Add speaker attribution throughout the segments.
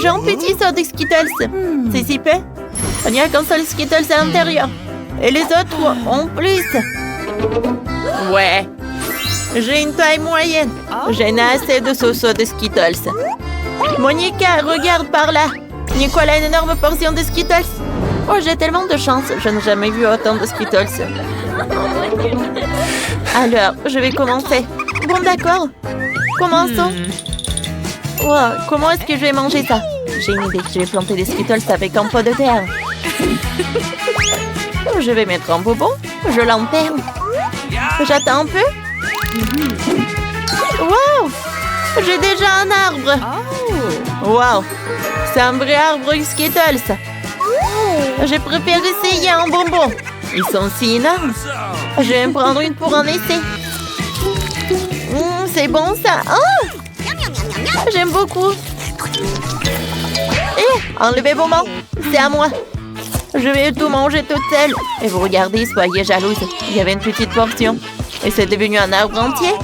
Speaker 1: J'ai un petit saut de Skittles. C'est super. Il n'y a qu'un seul Skittles à l'intérieur. Et les autres en plus. Ouais. J'ai une taille moyenne. J'ai assez de sauce de Skittles. Monica, regarde par là. Nicole a une énorme portion de Skittles. Oh, j'ai tellement de chance. Je n'ai jamais vu autant de Skittles. Alors, je vais commencer. Bon, d'accord. Commençons. Wow, comment est-ce que je vais manger ça? J'ai une idée. Je vais planter des Skittles avec un pot de terre. Je vais mettre un bonbon. Je l'enterre. J'attends un peu. Wow! J'ai déjà un arbre. Wow! C'est un vrai arbre Skittles. Je préfère essayer un bonbon. Ils sont si énormes. Je vais me prendre une pour un essai. C'est bon ça. Oh! J'aime beaucoup. Enlevez vos mains. C'est à moi. Je vais tout manger toute seule. Et vous regardez, soyez jalouse. Il y avait une petite portion. Et c'est devenu un arbre entier.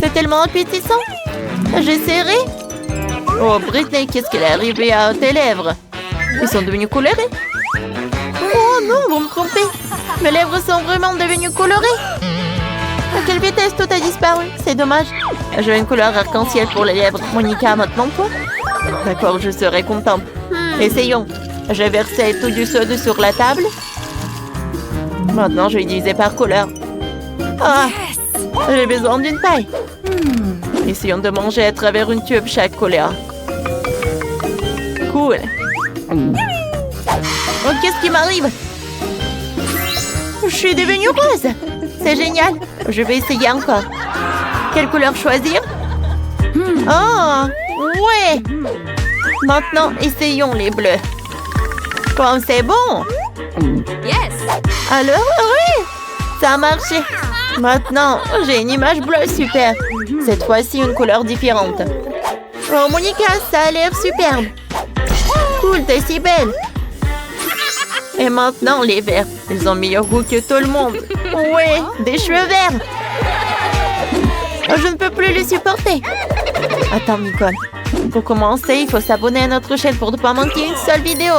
Speaker 1: C'est tellement appétissant. J'essaierai. Oh, Britney, qu'est-ce qu'elle est arrivée à tes lèvres? Ils sont devenus colorés. Oh non, vous me trompez. Mes lèvres sont vraiment devenues colorées. À quelle vitesse tout a disparu? C'est dommage. J'ai une couleur arc-en-ciel pour les lèvres. Monica, maintenant toi? D'accord, je serai contente. Essayons. J'ai versé tout du soda sur la table. Maintenant, je vais diviser par couleur. Ah, j'ai besoin d'une paille. Essayons de manger à travers une tube chaque couleur. Cool. Oh, qu'est-ce qui m'arrive? Je suis devenue rose. C'est génial. Je vais essayer encore. Quelle couleur choisir? Oh, ouais. Maintenant, essayons les bleus. Oh, c'est bon.
Speaker 2: Yes.
Speaker 1: Alors, oui, ça a marché. Maintenant, j'ai une image bleue super. Cette fois-ci, une couleur différente. Oh, Monica, ça a l'air superbe. Cool, t'es si belle. Et maintenant, les verts. Ils ont meilleur goût que tout le monde. Ouais, des cheveux verts. Je ne peux plus les supporter. Attends, Nicole. Pour commencer, il faut s'abonner à notre chaîne pour ne pas manquer une seule vidéo.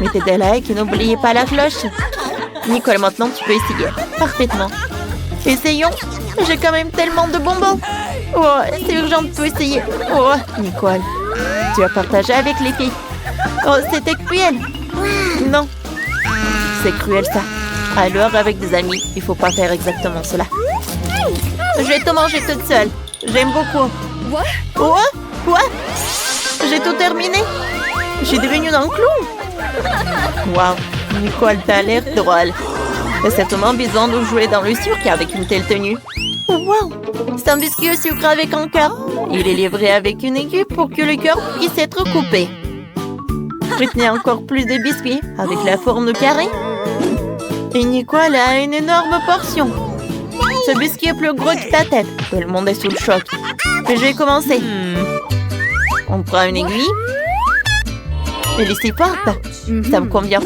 Speaker 1: Mettez des likes et n'oubliez pas la cloche. Nicole, maintenant, tu peux essayer. Parfaitement. Essayons. J'ai quand même tellement de bonbons. Oh, c'est urgent de tout essayer. Oh, Nicole, tu as partagé avec les filles. Oh, c'était cruel. Non. C'est cruel, ça. Alors, avec des amis, il faut pas faire exactement cela. Je vais tout manger toute seule. J'aime beaucoup. Oh, quoi? J'ai tout terminé. Je suis devenue un clown. Waouh, Nicole, t'as l'air drôle. T'as certainement besoin de jouer dans le cirque avec une telle tenue. Waouh, c'est un biscuit au sucre avec un cœur. Il est livré avec une aiguille pour que le cœur puisse être coupé. Britney a encore plus de biscuits avec la forme de carré. Et Nicole a une énorme portion. Ce biscuit est plus gros que ta tête. Tout le monde est sous le choc. Mais je vais commencer. On prend une aiguille. Elle est si forte. Ça me convient.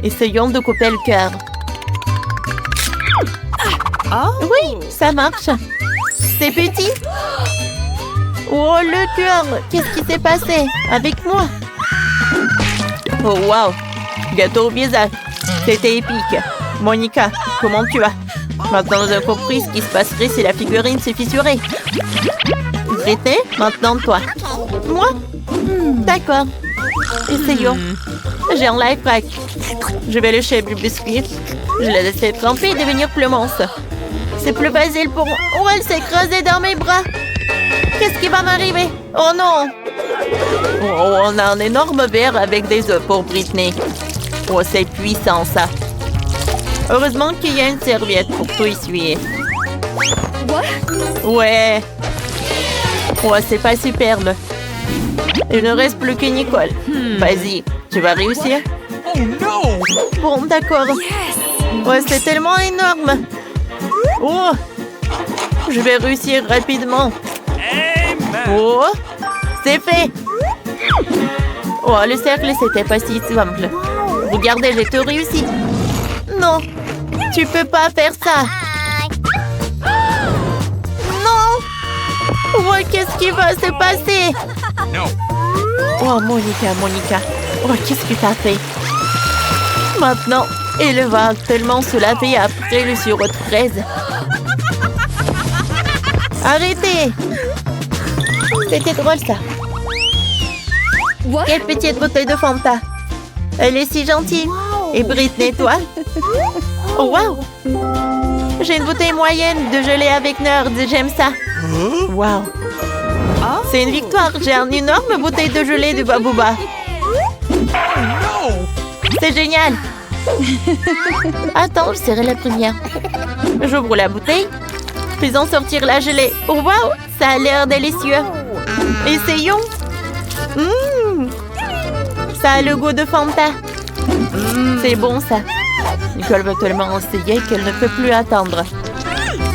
Speaker 1: Essayons de couper le cœur. Oui, ça marche. C'est petit. Oh, le cœur. Qu'est-ce qui s'est passé avec moi? Oh, wow. Gâteau au visage. C'était épique. Monica, comment tu vas? Maintenant, nous avons compris ce qui se passerait si la figurine se fissurait. Britney, maintenant toi. Moi? D'accord. Essayons. J'ai un life hack. Je vais lécher le biscuit. Je l'ai laissé tremper et devenir plus monstre. C'est plus facile pour moi. Oh, elle s'est écrasée dans mes bras. Qu'est-ce qui va m'arriver? Oh non! Oh, on a un énorme verre avec des œufs pour Britney. Oh, c'est puissant ça. Heureusement qu'il y a une serviette pour tout essuyer. Ouais. Oh, c'est pas superbe. Il ne reste plus que Nicole. Vas-y, tu vas réussir. Bon, d'accord. Ouais, c'est tellement énorme. Oh, je vais réussir rapidement. Oh, c'est fait. Oh, le cercle, c'était pas si simple. Regardez, j'ai tout réussi. Non, tu peux pas faire ça. Non. Oh, qu'est-ce qui va se passer? Oh, Monica. Oh, qu'est-ce que t'as fait? Maintenant, elle va tellement se laver après le sirop de fraise. Arrêtez! C'était drôle, ça. Quelle petite bouteille de Fanta. Elle est si gentille. Et Britney, toi? Oh, wow! J'ai une bouteille moyenne de gelée avec Nerd. J'aime ça. Wow! C'est une victoire. J'ai une énorme bouteille de gelée de Babouba. C'est génial! Attends, je serai la première. J'ouvre la bouteille. Faisons sortir la gelée. Oh, wow! Ça a l'air délicieux. Essayons. Ça a le goût de Fanta. C'est bon, ça. Nicole veut tellement essayer qu'elle ne peut plus attendre.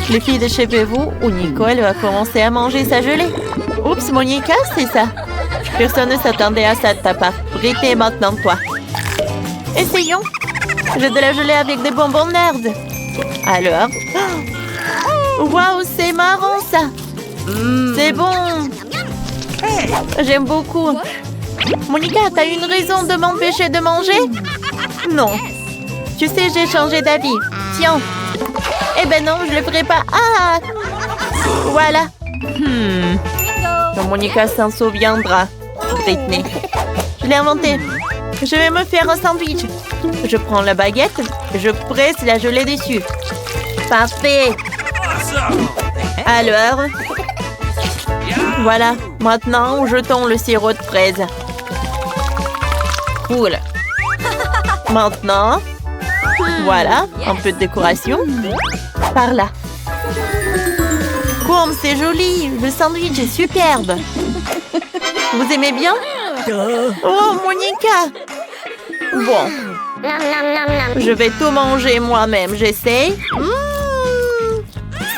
Speaker 1: Les filles de chez vous où Nicole va commencer à manger sa gelée. Oups, Monica, c'est ça. Personne ne s'attendait à ça de ta part. Britney, maintenant toi. Essayons. J'ai de la gelée avec des bonbons Nerd. Alors? Waouh, c'est marrant, ça. C'est bon. J'aime beaucoup. Monica, t'as une raison de m'empêcher de manger? Non. Tu sais, j'ai changé d'avis. Tiens. Eh ben non, je le ferai pas. Ah! Voilà. Monica s'en souviendra. Britney. Je l'ai inventé. Je vais me faire un sandwich. Je prends la baguette. Je presse la gelée dessus. Parfait. Alors? Voilà. Maintenant, jetons le sirop de fraise. Cool. Maintenant, voilà, un peu de décoration. Par là. Comme c'est joli. Le sandwich est superbe. Vous aimez bien? Oh, Monica. Bon. Je vais tout manger moi-même. J'essaie.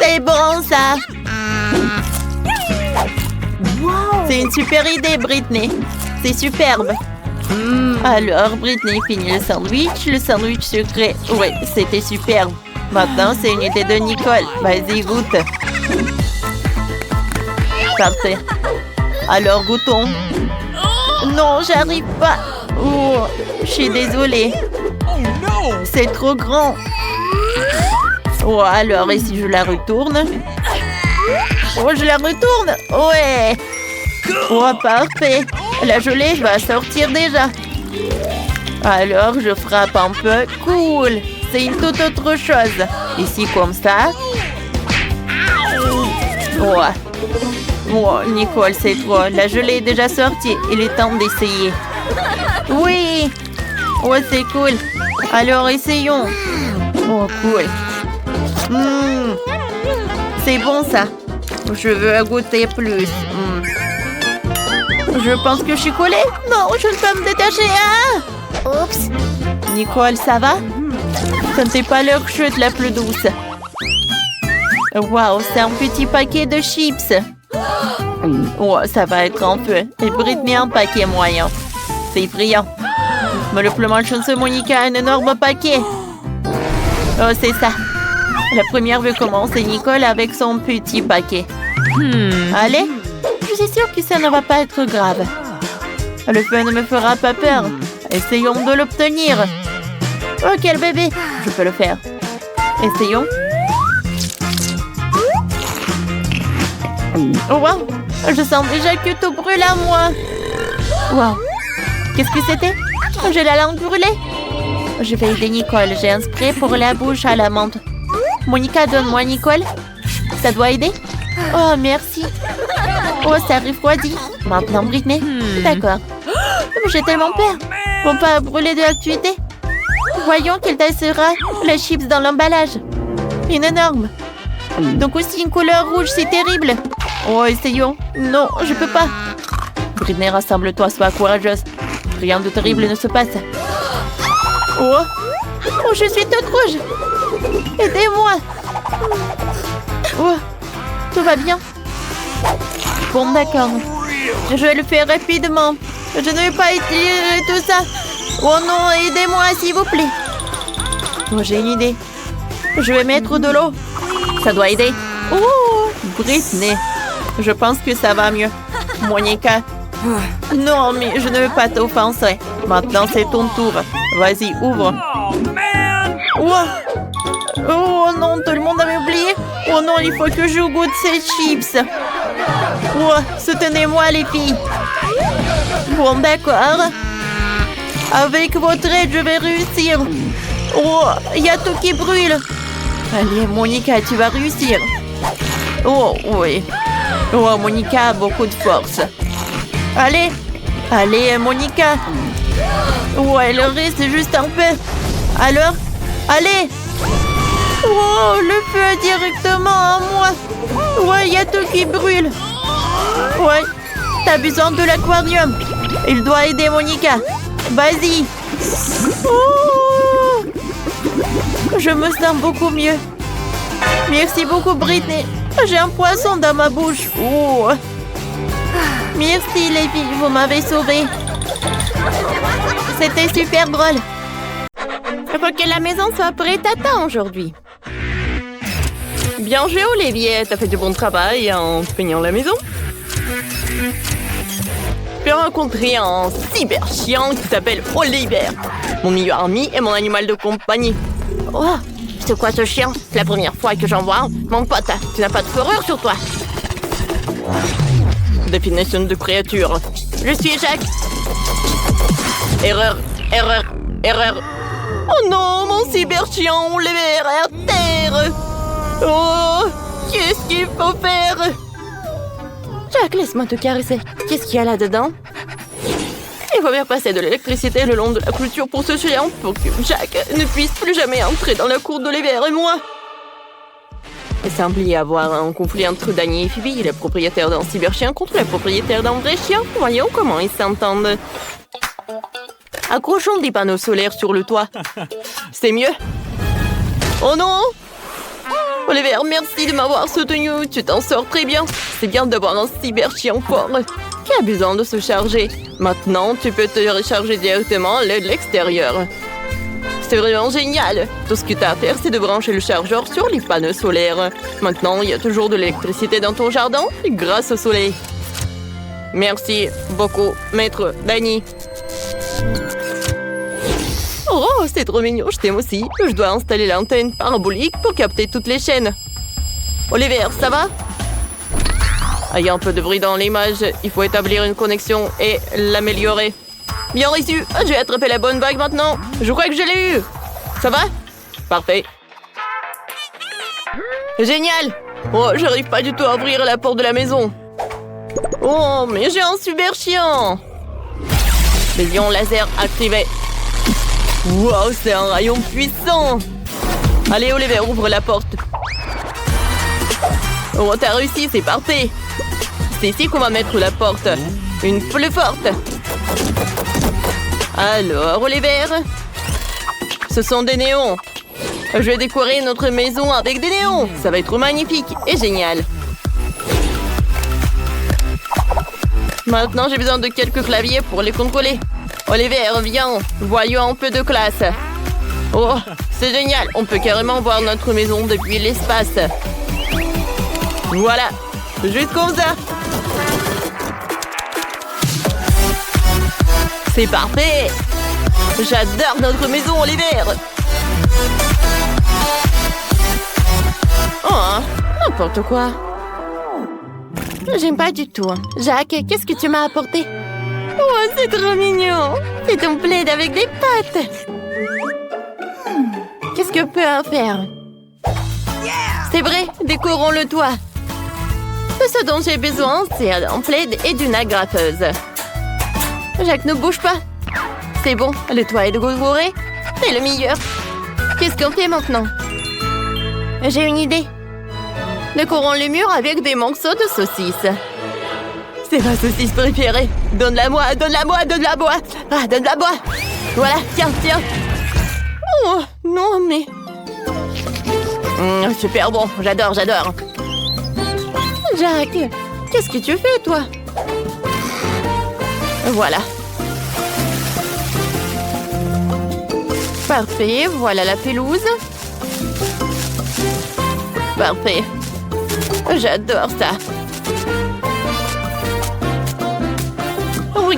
Speaker 1: C'est bon, ça. C'est une super idée, Britney. C'est superbe. Alors, Britney finit le sandwich sucré. Oui, c'était superbe. Maintenant, c'est une idée de Nicole. Vas-y, goûte. Parfait. Alors, goûtons. Non, j'arrive pas. Oh, je suis désolée. C'est trop grand. Oh, alors, et si je la retourne? Oh, je la retourne. Ouais. Oh, parfait. La gelée va sortir déjà. Alors, je frappe un peu. Cool. C'est une toute autre chose. Ici, comme ça. Ouais. Oh, Nicole, c'est toi. La gelée est déjà sortie. Il est temps d'essayer. Oui. Ouais, c'est cool. Alors, essayons. Oh, cool. C'est bon, ça. Je veux goûter plus. Je pense que je suis collée. Non, je ne peux pas me détacher. Ah! Oups. Nicole, ça va? Ce n'était pas leur chute la plus douce. Waouh, c'est un petit paquet de chips. Oh, ça va être un peu. Et Britney, un paquet moyen. C'est brillant. Mais le plus malchanceux, Monica, a un énorme paquet. Oh, c'est ça. La première veut commencer Nicole avec son petit paquet. Allez. Je suis sûre que ça ne va pas être grave. Le feu ne me fera pas peur. Essayons de l'obtenir. Oh, quel bébé. Je peux le faire. Essayons. Oh, wow. Je sens déjà que tout brûle à moi. Wow. Qu'est-ce que c'était? J'ai la langue brûlée. Je vais aider Nicole. J'ai un spray pour la bouche à la menthe. Monica, donne-moi Nicole. Ça doit aider? Oh, merci. Oh, ça refroidit. Maintenant, Britney. D'accord. J'ai tellement peur. Bon, pas brûler de l'actualité. Voyons qu'il tassera les chips dans l'emballage. Une énorme. Donc aussi une couleur rouge, c'est terrible. Oh, essayons. Non, je peux pas. Britney, rassemble-toi, sois courageuse. Rien de terrible ne se passe. Oh, oh, je suis toute rouge. Aidez-moi. Oh, tout va bien. Bon, d'accord. Je vais le faire rapidement. Je ne vais pas utiliser tout ça. Oh non, aidez-moi, s'il vous plaît. Oh, j'ai une idée. Je vais mettre de l'eau. Ça doit aider. Oh, Britney. Je pense que ça va mieux. Monica, Non, mais je ne veux pas t'offenser. Maintenant, c'est ton tour. Vas-y, ouvre. Oh non, tout le monde avait oublié. Oh non, il faut que je goûte ces chips. Soutenez-moi, les filles. Bon, d'accord. Avec votre aide, je vais réussir. Oh, il y a tout qui brûle. Allez, Monica, tu vas réussir. Oh, oui. Oh, Monica a beaucoup de force. Allez, Monica. Ouais, le reste juste un peu. Alors, allez. Oh, le feu est directement à moi. Ouais, il y a tout qui brûle. Ouais, t'as besoin de l'aquarium. Il doit aider Monica. Vas-y. Oh, je me sens beaucoup mieux. Merci beaucoup, Britney. J'ai un poisson dans ma bouche. Oh. Merci, les filles, vous m'avez sauvée. C'était super drôle. Il faut que la maison soit prête à temps aujourd'hui. Bien joué, Olivier. T'as fait du bon travail en peignant la maison. J'ai rencontré un cyber chien qui s'appelle Oliver. Mon meilleur ami et mon animal de compagnie. Oh, c'est quoi ce chien? C'est la première fois que j'en vois. Mon pote, tu n'as pas de fourrure sur toi. Définition de créature. Je suis Jacques. Erreur. Oh non, mon cyber-chien, Oliver est à terre. Oh, qu'est-ce qu'il faut faire? Jacques, laisse-moi te caresser. Qu'est-ce qu'il y a là-dedans? Il faut bien passer de l'électricité le long de la clôture pour ce chien pour que Jacques ne puisse plus jamais entrer dans la cour d'Oliver et moi. Il semble y avoir un conflit entre Danny et Phoebe, le propriétaire d'un cyberchien contre le propriétaire d'un vrai chien. Voyons comment ils s'entendent. Accrochons des panneaux solaires sur le toit. C'est mieux. Oh non! Oliver, merci de m'avoir soutenu. Tu t'en sors très bien. C'est bien d'avoir un cyberchien fort qui a besoin de se charger. Maintenant, tu peux te recharger directement à l'aide de l'extérieur. C'est vraiment génial. Tout ce que tu as à faire, c'est de brancher le chargeur sur les panneaux solaires. Maintenant, il y a toujours de l'électricité dans ton jardin grâce au soleil. Merci beaucoup, maître Danny. Oh, c'est trop mignon, je t'aime aussi. Je dois installer l'antenne parabolique pour capter toutes les chaînes. Oliver, ça va? Il y a un peu de bruit dans l'image. Il faut établir une connexion et l'améliorer. Bien reçu. J'ai attrapé la bonne vague maintenant. Je crois que je l'ai eu. Ça va? Parfait. Génial. Oh, j'arrive pas du tout à ouvrir la porte de la maison. Oh, mais j'ai un super chien. Les lions laser activés. Wow, c'est un rayon puissant. Allez, Oliver, ouvre la porte. Oh, t'as réussi, c'est parfait. C'est ici qu'on va mettre la porte. Une plus forte. Alors, Oliver, ce sont des néons. Je vais décorer notre maison avec des néons. Ça va être magnifique et génial. Maintenant, j'ai besoin de quelques claviers pour les contrôler. Oliver, viens, voyons un peu de classe. Oh, c'est génial. On peut carrément voir notre maison depuis l'espace. Voilà, juste comme ça. C'est parfait. J'adore notre maison, Oliver. Oh, n'importe quoi. J'aime pas du tout. Jacques, qu'est-ce que tu m'as apporté? Oh, c'est trop mignon. C'est ton plaid avec des pattes. Qu'est-ce que je peux en faire? C'est vrai, décorons le toit. Ce dont j'ai besoin, c'est un plaid et d'une agrafeuse. Jacques, ne bouge pas. C'est bon, le toit est décoré. C'est le meilleur. Qu'est-ce qu'on fait maintenant? J'ai une idée. Décorons les murs avec des morceaux de saucisse. C'est ma saucisse préférée. Donne-la-moi, donne-la-moi, donne-la-moi. Ah, donne-la-moi. Voilà, tiens, tiens. Oh, non, mais... super bon, j'adore, j'adore. Jacques, qu'est-ce que tu fais, toi? Voilà. Parfait, voilà la pelouse. Parfait. J'adore ça.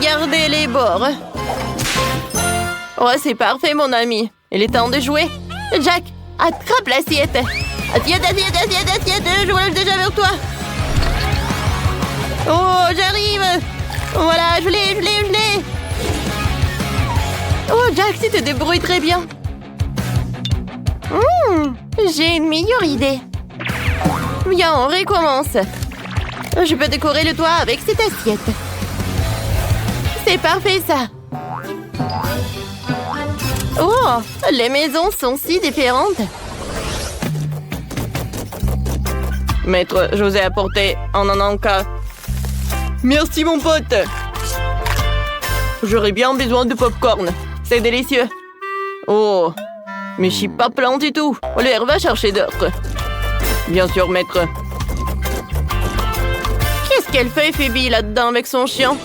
Speaker 1: Regardez les bords. Oh, c'est parfait, mon ami. Il est temps de jouer. Jack, attrape l'assiette. Assiette, assiette, assiette, assiette. Je vois déjà vers toi. Oh, j'arrive. Voilà, je l'ai. Oh, Jack, tu te débrouilles très bien. J'ai une meilleure idée. Viens, on recommence. Je peux décorer le toit avec cette assiette. C'est parfait, ça. Oh, les maisons sont si différentes. Maître, je vous ai apporté un ananka. Merci, mon pote. J'aurais bien besoin de popcorn. C'est délicieux. Oh, mais je suis pas plein du tout. Oliver, va chercher d'autres. Bien sûr, maître. Qu'est-ce qu'elle fait, Phoebe, là-dedans avec son chien?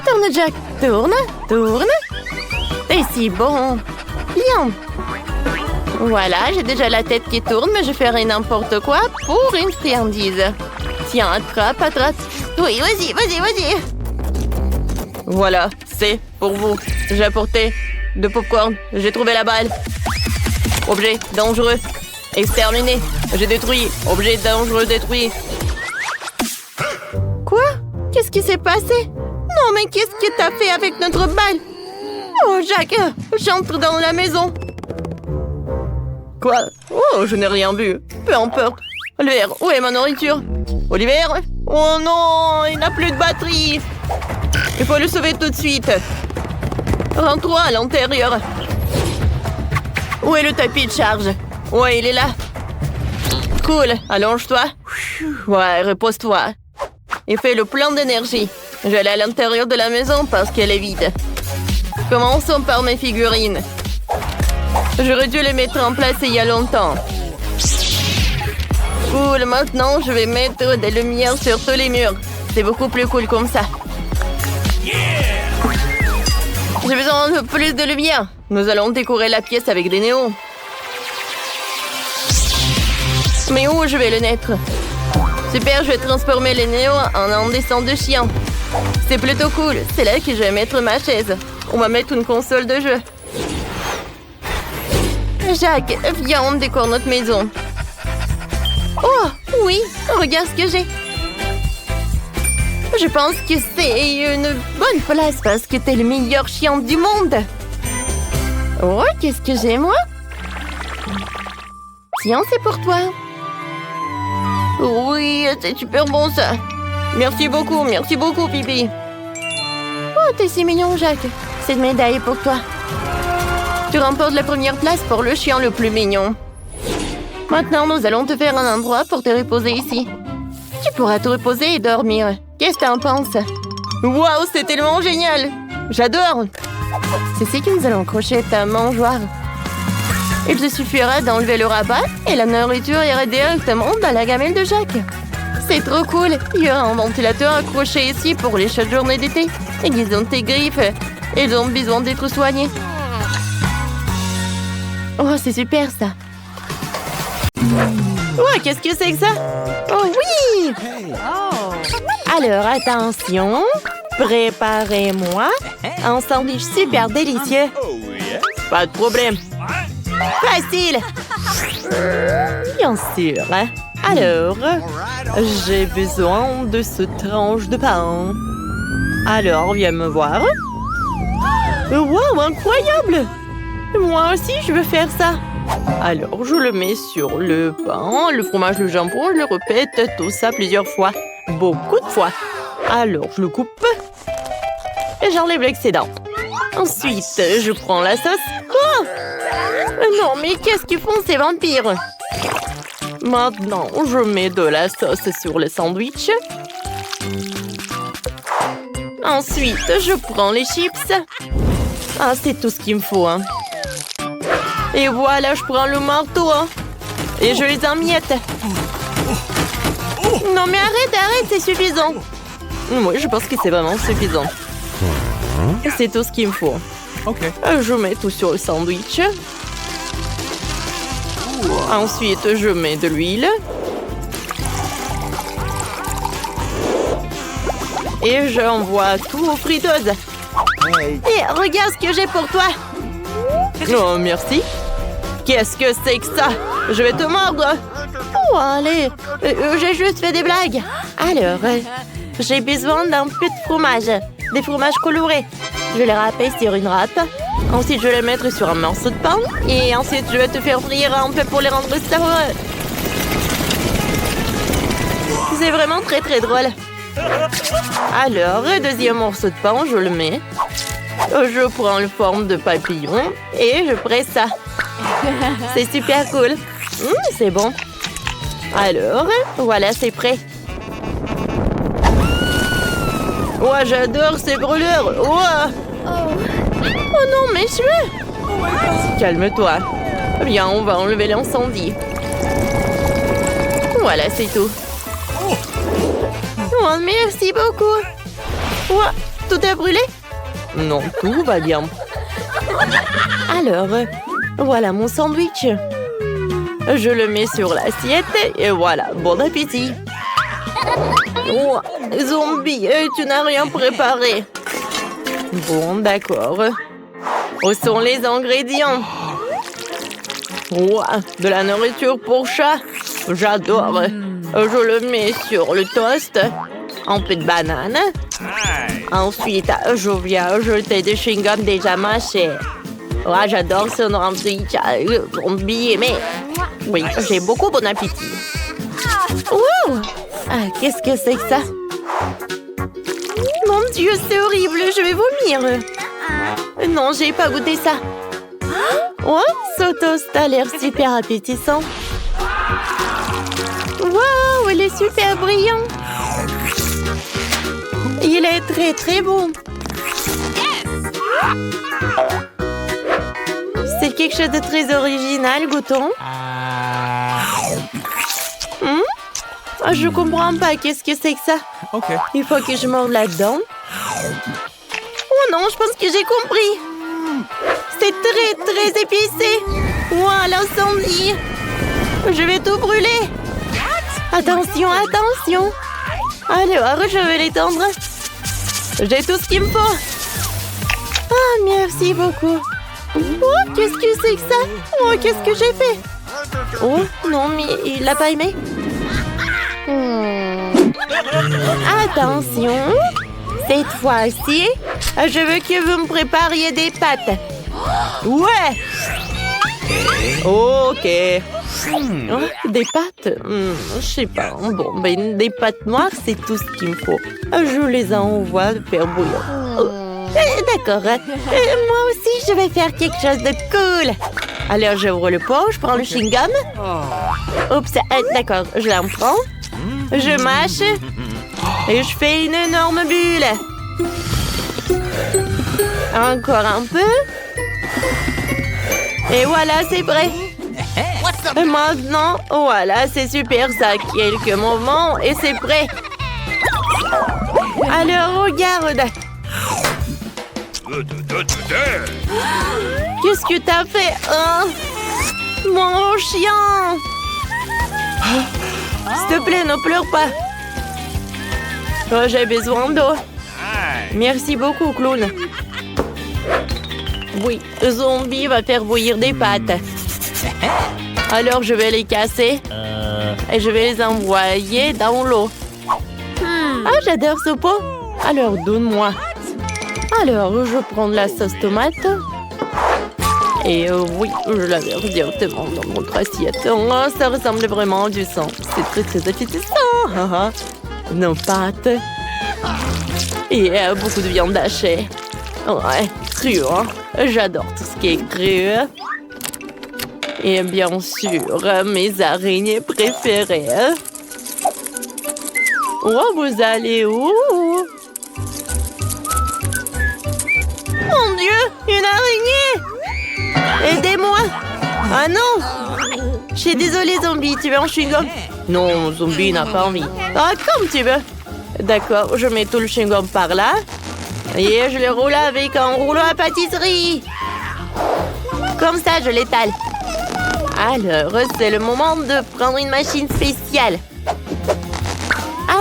Speaker 1: Tourne, Jack. Tourne. C'est si bon. Bien. Voilà, j'ai déjà la tête qui tourne, mais je ferai n'importe quoi pour une friandise. Tiens, attrape. Oui, vas-y. Voilà, c'est pour vous. J'ai apporté de popcorn. J'ai trouvé la balle. Objet dangereux. Exterminé. J'ai détruit. Objet dangereux détruit. Quoi? Qu'est-ce qui s'est passé? Non, mais qu'est-ce que t'as fait avec notre balle? Oh, Jack, j'entre dans la maison. Quoi? Oh, je n'ai rien vu. Peu importe. Oliver, où est ma nourriture? Oliver? Oh non, il n'a plus de batterie. Il faut le sauver tout de suite. Rends-toi à l'intérieur. Où est le tapis de charge? Ouais, il est là. Cool, allonge-toi. Ouais, repose-toi. Et fais le plein d'énergie. Je vais aller à l'intérieur de la maison parce qu'elle est vide. Commençons par mes figurines. J'aurais dû les mettre en place il y a longtemps. Cool, maintenant je vais mettre des lumières sur tous les murs. C'est beaucoup plus cool comme ça. J'ai besoin de plus de lumière. Nous allons décorer la pièce avec des néons. Mais où je vais le mettre? Super, je vais transformer les néons en un dessin de chien. C'est plutôt cool. C'est là que je vais mettre ma chaise. On va mettre une console de jeu. Jack, viens, on décore notre maison. Oh, oui, regarde ce que j'ai. Je pense que c'est une bonne place parce que t'es le meilleur chien du monde. Oh, qu'est-ce que j'ai, moi? Tiens, c'est pour toi. Oui, c'est super bon, ça. Merci beaucoup, Pipi. Oh, t'es si mignon, Jack. Cette médaille est pour toi. Tu remportes la première place pour le chien le plus mignon. Maintenant, nous allons te faire un endroit pour te reposer ici. Tu pourras te reposer et dormir. Qu'est-ce que t'en penses? Waouh, c'est tellement génial! J'adore! C'est ici que nous allons accrocher ta mangeoire. Il te suffira d'enlever le rabat et la nourriture ira directement dans la gamelle de Jack. C'est trop cool! Il y aura un ventilateur accroché ici pour les chaudes journées d'été. Et ils ont tes griffes. Ils ont besoin d'être soignés. Oh, c'est super, ça! Oh, qu'est-ce que c'est que ça? Oh, oui! Alors, attention. Préparez-moi un sandwich super délicieux. Pas de problème. Facile! Bien sûr. Alors, j'ai besoin de ce tranche de pain. Alors, viens me voir. Wow, incroyable! Moi aussi, je veux faire ça. Alors, je le mets sur le pain, le fromage, le jambon, je le répète, tout ça plusieurs fois. Beaucoup de fois. Alors, je le coupe et j'enlève l'excédent. Ensuite, je prends la sauce. Oh! Non, mais qu'est-ce qu'ils font ces vampires? Maintenant, je mets de la sauce sur le sandwich. Ensuite, je prends les chips. Ah, c'est tout ce qu'il me faut, hein. Et voilà, je prends le marteau, hein. Et je les emmiette. Non, mais arrête, c'est suffisant. Oui, je pense que c'est vraiment suffisant. C'est tout ce qu'il me faut. Je mets tout sur le sandwich. Ensuite, je mets de l'huile. Et j'envoie tout aux friteuses. Et regarde ce que j'ai pour toi. Oh, merci. Qu'est-ce que c'est que ça? Je vais te mordre. Oh, allez. J'ai juste fait des blagues. Alors, j'ai besoin d'un peu de fromage. Des fromages colorés. Je vais les râper sur une râpe. Ensuite, je vais les mettre sur un morceau de pain. Et ensuite, je vais te faire frire un peu pour les rendre savoureux. C'est vraiment très très drôle. Alors, le deuxième morceau de pain, je le mets. Je prends la forme de papillon et je presse ça. C'est super cool. C'est bon. Alors, voilà, c'est prêt. Ouais, j'adore ces brûlures. Oh non, mes cheveux. Calme-toi. Bien, on va enlever l'incendie. Voilà, c'est tout. Oh, merci beaucoup. Oh, tout a brûlé? Non, tout va bien. Alors, voilà mon sandwich. Je le mets sur l'assiette et voilà, bon appétit. Oh, zombie, tu n'as rien préparé. Bon, d'accord. Où sont les ingrédients? Oh, de la nourriture pour chat. J'adore. Je le mets sur le toast. Un peu de banane. Ensuite, je viens jeter des chewing-gums déjà mâchés. Ouais, j'adore ce sandwich. Zombie, mais... Oui, j'ai beaucoup bon appétit. Wow! Ah, qu'est-ce que c'est que ça? Mon Dieu, c'est horrible, je vais vomir. Non, j'ai pas goûté ça. Oh, ce toast a l'air super appétissant. Wow, il est super brillant. Il est très très bon. C'est quelque chose de très original, goûtons. Je comprends pas, qu'est-ce que c'est que ça?
Speaker 2: Okay.
Speaker 1: Il faut que je morde là-dedans. Oh non, je pense que j'ai compris. C'est très très épicé. Wow, l'incendie. Je vais tout brûler. Attention, attention. Alors, je vais l'étendre. J'ai tout ce qu'il me faut. Ah, merci beaucoup. Oh, qu'est-ce que c'est que ça? Oh, qu'est-ce que j'ai fait? Oh, non, mais il l'a pas aimé. Attention. Cette fois-ci, je veux que vous me prépariez des pâtes. Ouais. Ok. Oh, des pâtes? Je sais pas. Bon, ben, des pâtes noires, c'est tout ce qu'il me faut. Je les envoie faire bouillir. Oh. D'accord. Moi aussi, je vais faire quelque chose de cool. Alors, j'ouvre le pot, je prends le chewing-gum. Oups, d'accord, je l'en prends. Je mâche. Et je fais une énorme bulle. Encore un peu. Et voilà, c'est prêt. Et maintenant, voilà, c'est super, ça. Quelques moments et c'est prêt. Alors, regarde. Qu'est-ce que t'as fait, hein? Mon chien! S'il te plaît, ne pleure pas. Oh, j'ai besoin d'eau. Merci beaucoup, clown. Oui, zombie va faire bouillir des pâtes. Alors, je vais les casser. Et je vais les envoyer dans l'eau. Ah, j'adore ce pot. Alors, donne-moi. Alors, je prends de la sauce tomate. Et oui, je la verse directement dans notre assiette. Oh, ça ressemble vraiment à du sang. C'est très très appétissant. Nos pâtes. Et beaucoup de viande hachée. Ouais, cru, hein. J'adore tout ce qui est cru. Et bien sûr, mes araignées préférées. Oh, vous allez où? Mon Dieu, une araignée! Aidez-moi! Ah non! Je suis désolée, zombie, tu veux un chewing-gum? Non, zombie n'a pas envie. Ah, comme tu veux. D'accord, je mets tout le chewing-gum par là. Et je le roule avec un rouleau à pâtisserie. Comme ça, je l'étale. Alors, c'est le moment de prendre une machine spéciale.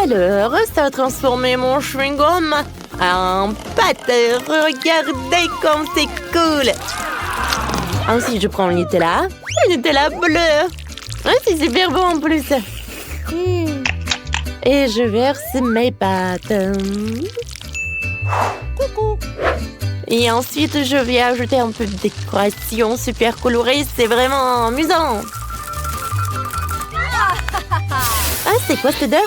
Speaker 1: Alors, ça a transformé mon chewing-gum en pâte. Regardez comme c'est cool. Ensuite, je prends le Nutella. Le Nutella bleu. C'est super bon en plus. Et je verse mes pâtes. Et ensuite, je vais ajouter un peu de décoration super colorée. C'est vraiment amusant. Ah, c'est quoi cette odeur?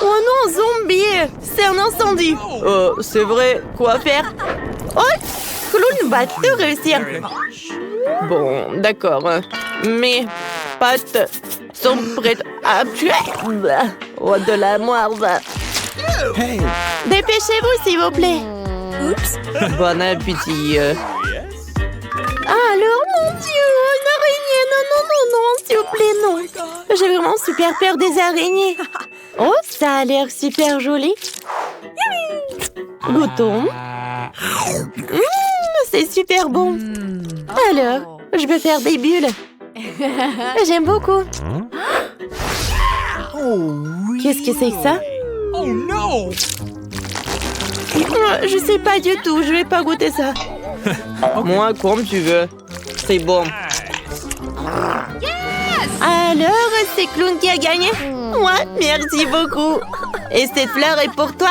Speaker 1: Oh non, zombie! C'est un incendie! C'est vrai, quoi faire? Oh! Clown va tout réussir! Bon, d'accord. Mes pâtes sont prêtes à tuer! Oh, de la merde!
Speaker 2: Hey.
Speaker 1: Dépêchez-vous, s'il vous plaît! Oups! Bon appétit! Alors, mon Dieu! Une araignée! Non, non, non, non! S'il vous plaît, non! J'ai vraiment super peur des araignées! Oh, ça a l'air super joli! Goûtons! C'est super bon! Alors, je vais faire des bulles! J'aime beaucoup! Qu'est-ce que c'est que ça?
Speaker 2: Oh non!
Speaker 1: Je sais pas du tout, je vais pas goûter ça. Moi, comme tu veux. C'est bon. Alors, c'est Clown qui a gagné? Ouais, merci beaucoup. Et cette fleur est pour toi.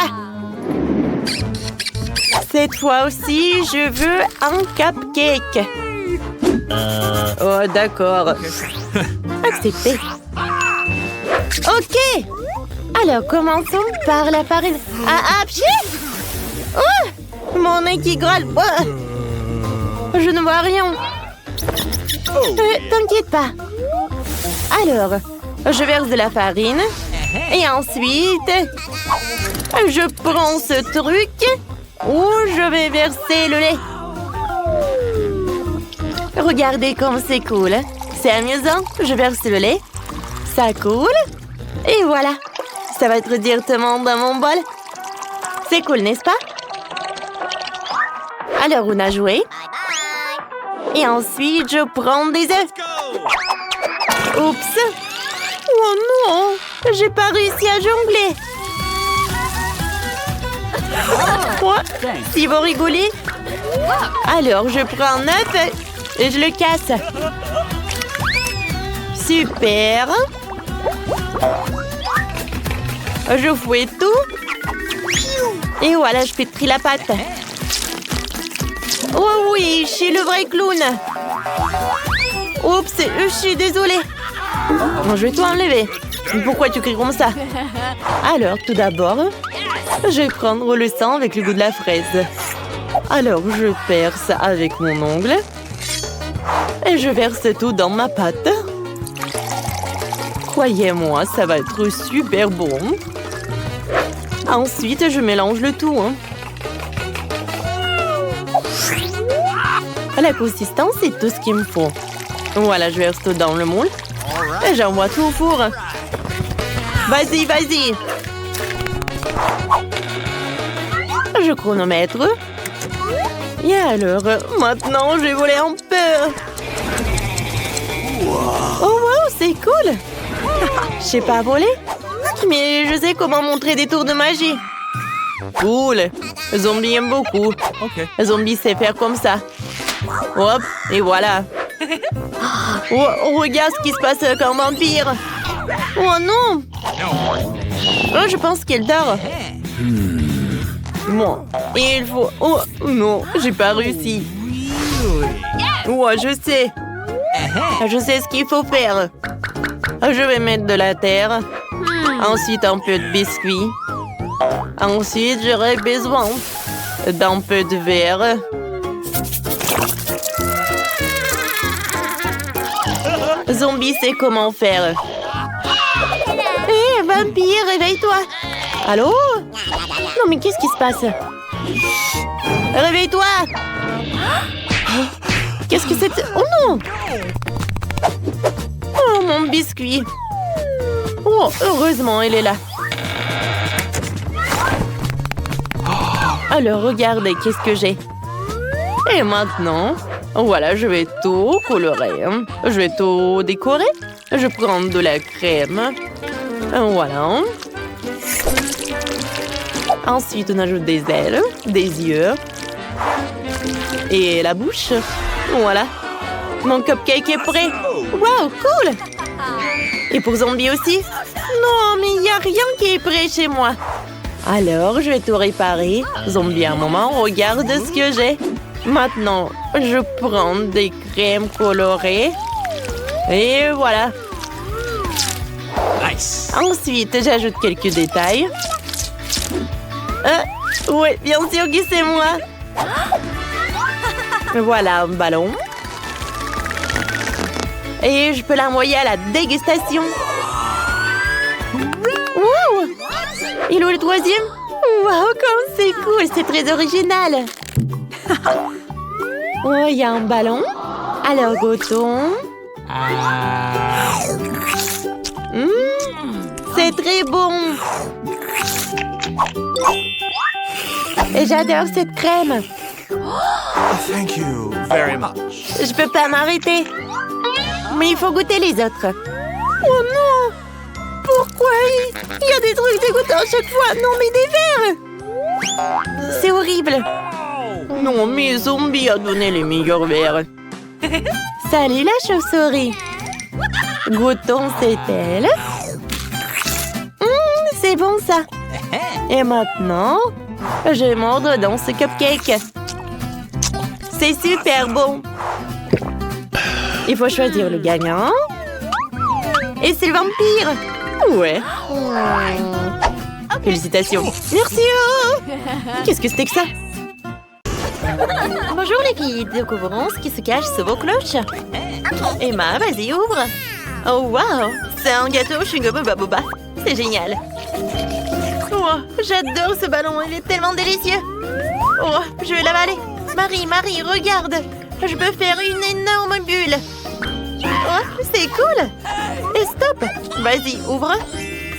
Speaker 1: Cette fois aussi, je veux un cupcake. Oh, d'accord. Accepté. Ok. Alors, commençons par la farine. Ah, apchi! Oh! Mon nez qui gratte. Oh! Je ne vois rien. T'inquiète pas. Alors, je verse de la farine. Et ensuite, je prends ce truc où je vais verser le lait. Regardez comme c'est cool. C'est amusant. Je verse le lait. Ça coule. Et voilà. Ça va être directement dans mon bol. C'est cool, n'est-ce pas? Alors, on a joué. Et ensuite, je prends des œufs. Oups! Oh non! J'ai pas réussi à jongler. Ouais, si vous rigolez. Alors, je prends un œuf et je le casse. Super! Je fouette tout. Et voilà, je pétris la pâte. Oh oui, je suis le vrai clown. Oups, je suis désolée. Je vais tout enlever. Pourquoi tu cries comme ça? Alors, tout d'abord, je vais prendre le sang avec le goût de la fraise. Alors, je perce avec mon ongle. Et je verse tout dans ma pâte. Croyez-moi, ça va être super bon. Ensuite, je mélange le tout. La consistance, c'est tout ce qu'il me faut. Voilà, je verse tout dans le moule. Et j'envoie tout au four. Vas-y, vas-y. Je chronomètre. Et alors, maintenant, je vais voler un peu. Oh, wow, c'est cool. Je sais pas voler, mais je sais comment montrer des tours de magie. Cool. Zombie aime beaucoup.
Speaker 2: Ok.
Speaker 1: Zombie sait faire comme ça. Hop, et voilà. Oh, regarde ce qui se passe avec un vampire. Oh non. Oh, je pense qu'elle dort. Bon, il faut... Oh non, j'ai pas réussi. Ouais, je sais. Je sais ce qu'il faut faire. Je vais mettre de la terre. Ensuite, un peu de biscuit. Ensuite, j'aurai besoin d'un peu de verre. Zombie sait comment faire. Hé, vampire, réveille-toi. Allô? Non, mais qu'est-ce qui se passe? Réveille-toi. Qu'est-ce que c'est? Oh non! Oh, mon biscuit. Oh, heureusement, elle est là. Alors, regardez, qu'est-ce que j'ai. Et maintenant, voilà, je vais tout colorer. Je vais tout décorer. Je prends de la crème. Voilà. Ensuite, on ajoute des ailes, des yeux et la bouche. Voilà. Mon cupcake est prêt. Wow, cool! Et pour Zombie aussi? Non, mais il n'y a rien qui est prêt chez moi. Alors, je vais tout réparer. Zombie, un moment, regarde ce que j'ai. Maintenant, je prends des crèmes colorées. Et voilà.
Speaker 2: Nice.
Speaker 1: Ensuite, j'ajoute quelques détails. Oui, bien sûr que c'est moi. Voilà un ballon. Et je peux l'envoyer à la dégustation. Wow! Il est où le troisième? Wow, comme c'est cool, c'est très original. Oh, il y a un ballon. Alors, goûtons. C'est très bon. Et j'adore cette crème.
Speaker 2: Thank you very much.
Speaker 1: Je peux pas m'arrêter. Mais il faut goûter les autres. Oh non! Pourquoi il y a des trucs dégoûtants à chaque fois? Non, mais des verres! C'est horrible. Non, mais Zombie a donné les meilleurs verres. Salut la chauve-souris. Goûtons cette aile. C'est bon ça. Et maintenant, je vais mordre dans ce cupcake. C'est super bon. Il faut choisir le gagnant. Et c'est le vampire. Ouais. Félicitations. Merci. Qu'est-ce que c'était que ça? Bonjour les filles. Découvrons ce qui se cache sous vos cloches. Emma, vas-y, ouvre. Oh, wow. C'est un gâteau chewing-gum Boba. C'est génial. Oh, j'adore ce ballon. Il est tellement délicieux. Oh, je vais l'avaler. Marie, regarde. Je peux faire une énorme bulle. Oh, c'est cool. Et stop. Vas-y, ouvre.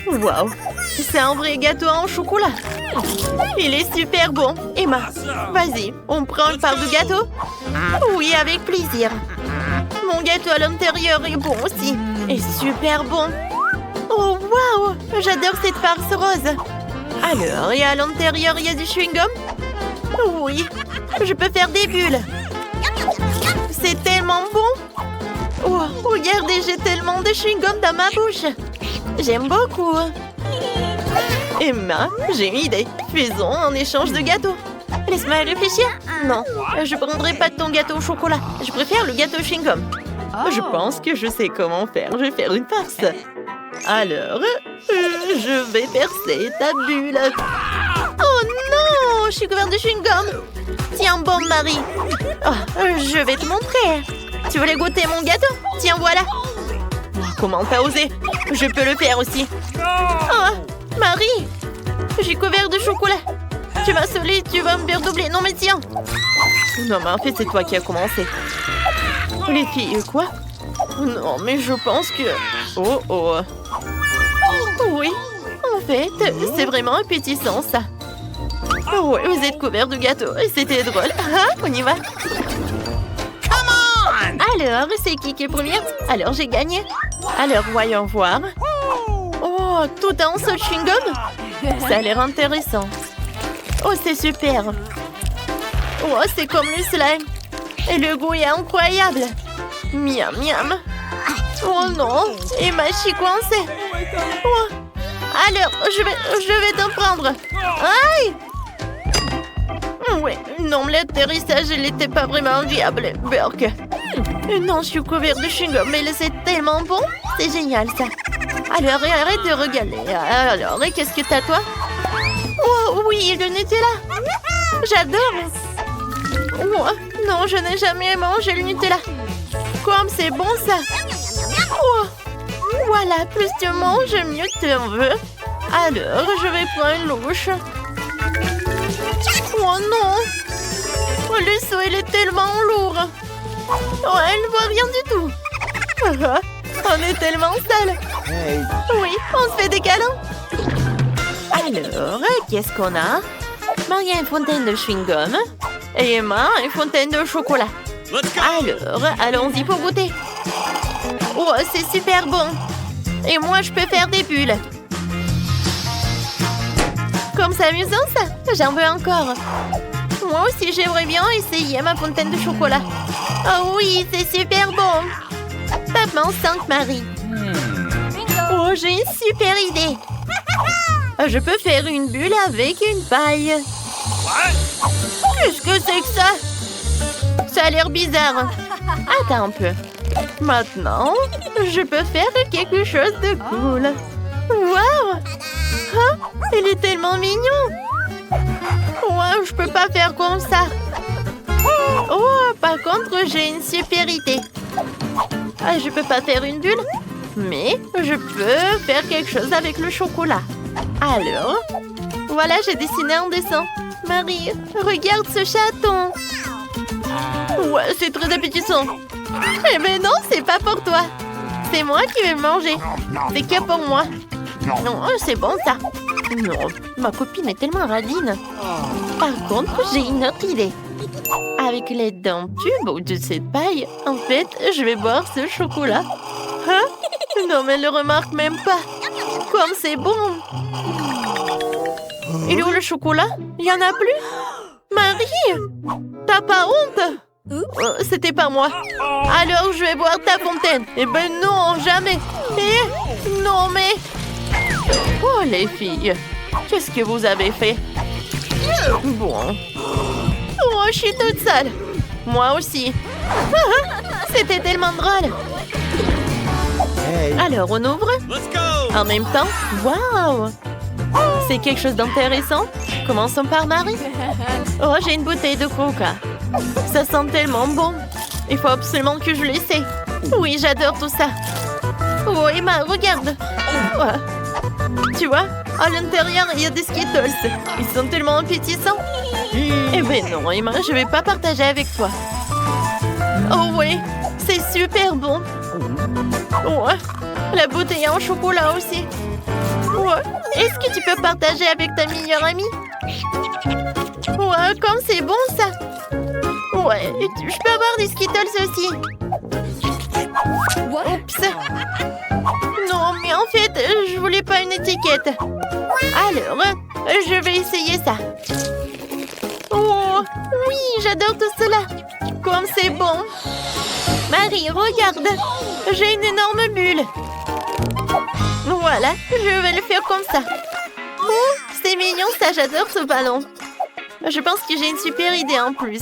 Speaker 1: Wow. C'est un vrai gâteau en chocolat. Il est super bon. Emma, vas-y, on prend une part de gâteau? Oui, avec plaisir. Mon gâteau à l'intérieur est bon aussi. Et super bon. Oh, wow. J'adore cette farce rose. Alors, et à l'intérieur, il y a du chewing-gum? Oui, je peux faire des bulles. C'est tellement bon. Oh, regardez, j'ai tellement de chewing-gum dans ma bouche. J'aime beaucoup. Emma, j'ai une idée. Faisons un échange de gâteaux. Laisse-moi réfléchir. Non, je prendrai pas de ton gâteau au chocolat. Je préfère le gâteau chewing-gum. Je pense que je sais comment faire. Je vais faire une farce. Alors, je vais percer ta bulle. Oh non, je suis couverte de chewing-gum. Tiens, bon Marie. Oh, je vais te montrer. Tu voulais goûter mon gâteau? Tiens, voilà. Comment t'as osé? Je peux le faire aussi. Oh, Marie, j'ai couvert de chocolat. Tu m'as saoulée, tu vas me faire doubler. Non mais tiens. Non mais en fait, c'est toi qui as commencé. Les filles, quoi? Non mais je pense que... Oh, oh. Oui, en fait, c'est vraiment appétissant ça. Oui, vous êtes couverts de gâteau et c'était drôle. Ah, on y va. Alors, c'est qui est première? Alors, j'ai gagné. Alors, voyons voir. Oh, tout un seul chewing-gum? Ça a l'air intéressant. Oh, c'est super. Oh, c'est comme le slime. Et le goût est incroyable. Miam, miam. Oh non, et ma chie coincée. Oh. Alors, je vais t'en prendre. Aïe! Oui, non, l'atterrissage, il n'était pas vraiment viable, Burke. Non, je suis couvert de chewing-gum, mais c'est tellement bon. C'est génial, ça. Alors, arrête de regarder. Alors, et qu'est-ce que t'as, toi? Oh, oui, le Nutella. J'adore. Oh, non, je n'ai jamais mangé le Nutella. Comme c'est bon, ça. Oh, voilà, plus tu manges, mieux tu en veux. Alors, je vais prendre une louche. Oh non! Oh, le seau, il est tellement lourd. Oh, elle ne voit rien du tout. On est tellement sale.
Speaker 2: Hey.
Speaker 1: Oui, on se fait des câlins. Alors, qu'est-ce qu'on a? Marie a une fontaine de chewing-gum. Et Emma a une fontaine de chocolat. Alors, allons-y pour goûter. Oh, c'est super bon. Et moi, je peux faire des bulles. Comme c'est amusant ça. J'en veux encore. Moi aussi, j'aimerais bien essayer ma fontaine de chocolat. Oh oui, c'est super bon. Tape-moi 5, Marie. Oh, j'ai une super idée. Je peux faire une bulle avec une paille. Qu'est-ce que c'est que ça? Ça a l'air bizarre. Attends un peu. Maintenant, je peux faire quelque chose de cool. Waouh! Hein? Il est tellement mignon. Wow, je peux pas faire comme ça. Oh, par contre, j'ai une super idée. Je peux pas faire une bulle, mais je peux faire quelque chose avec le chocolat. Alors, voilà, j'ai dessiné un dessin. Marie, regarde ce chaton. Ouais, c'est très appétissant. Eh ben non, c'est pas pour toi. C'est moi qui vais le manger. C'est que pour moi. Non, c'est bon ça. Non, ma copine est tellement radine. Par contre, j'ai une autre idée. Avec l'aide d'un tube ou de cette paille, en fait, je vais boire ce chocolat. Hein? Non, mais elle ne remarque même pas. Comme c'est bon. Il est où le chocolat? Il n'y en a plus? Marie! T'as pas honte? C'était pas moi. Alors je vais boire ta fontaine. Eh ben non, jamais. Non mais... Oh les filles, qu'est-ce que vous avez fait? Bon. Oh, je suis toute seule. Moi aussi. C'était tellement drôle. Alors on ouvre. En même temps, waouh! C'est quelque chose d'intéressant. Commençons par Marie. Oh, j'ai une bouteille de coca. Ça sent tellement bon. Il faut absolument que je l'essaie. Oui, j'adore tout ça. Oh, Emma, regarde. Oh. Tu vois, à l'intérieur, il y a des Skittles. Ils sont tellement appétissants. Eh ben non, Emma, je vais pas partager avec toi. Oh oui, c'est super bon. Ouais, la bouteille en chocolat aussi. Ouais. Est-ce que tu peux partager avec ta meilleure amie? Ouais, comme c'est bon ça. Ouais, je peux avoir des Skittles aussi. Oups. Non, mais en fait, je voulais pas une étiquette. Alors, je vais essayer ça. Oh, oui, j'adore tout cela. Comme c'est bon. Marie, regarde. J'ai une énorme bulle. Voilà, je vais le faire comme ça. Oh, c'est mignon ça, j'adore ce ballon. Je pense que j'ai une super idée en plus.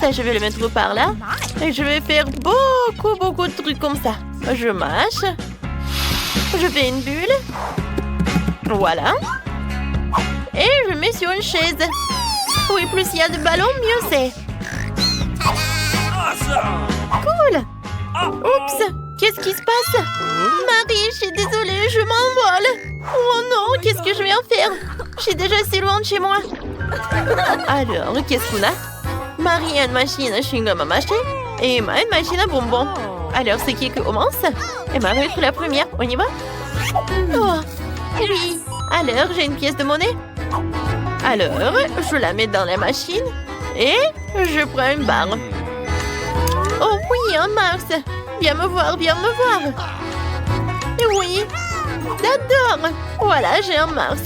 Speaker 1: Ça, je vais le mettre par là. Et je vais faire beaucoup de trucs comme ça. Je mâche. Je fais une bulle. Voilà. Et je mets sur une chaise. Oui, plus il y a de ballons, mieux c'est. Cool. Oups, qu'est-ce qui se passe? Marie, je suis désolée, je m'envole. Oh non, qu'est-ce que je vais en faire? Je suis déjà si loin de chez moi. Alors, qu'est-ce qu'on a? Marie a une machine à chewing-gum à mâcher et Emma une machine à bonbons. Alors, c'est qui commence? Emma va être la première. On y va? Oh, oui. Alors, j'ai une pièce de monnaie. Alors, je la mets dans la machine et je prends une barre. Oh oui, un Mars. Viens me voir, viens me voir. Oui, j'adore. Voilà, j'ai un Mars.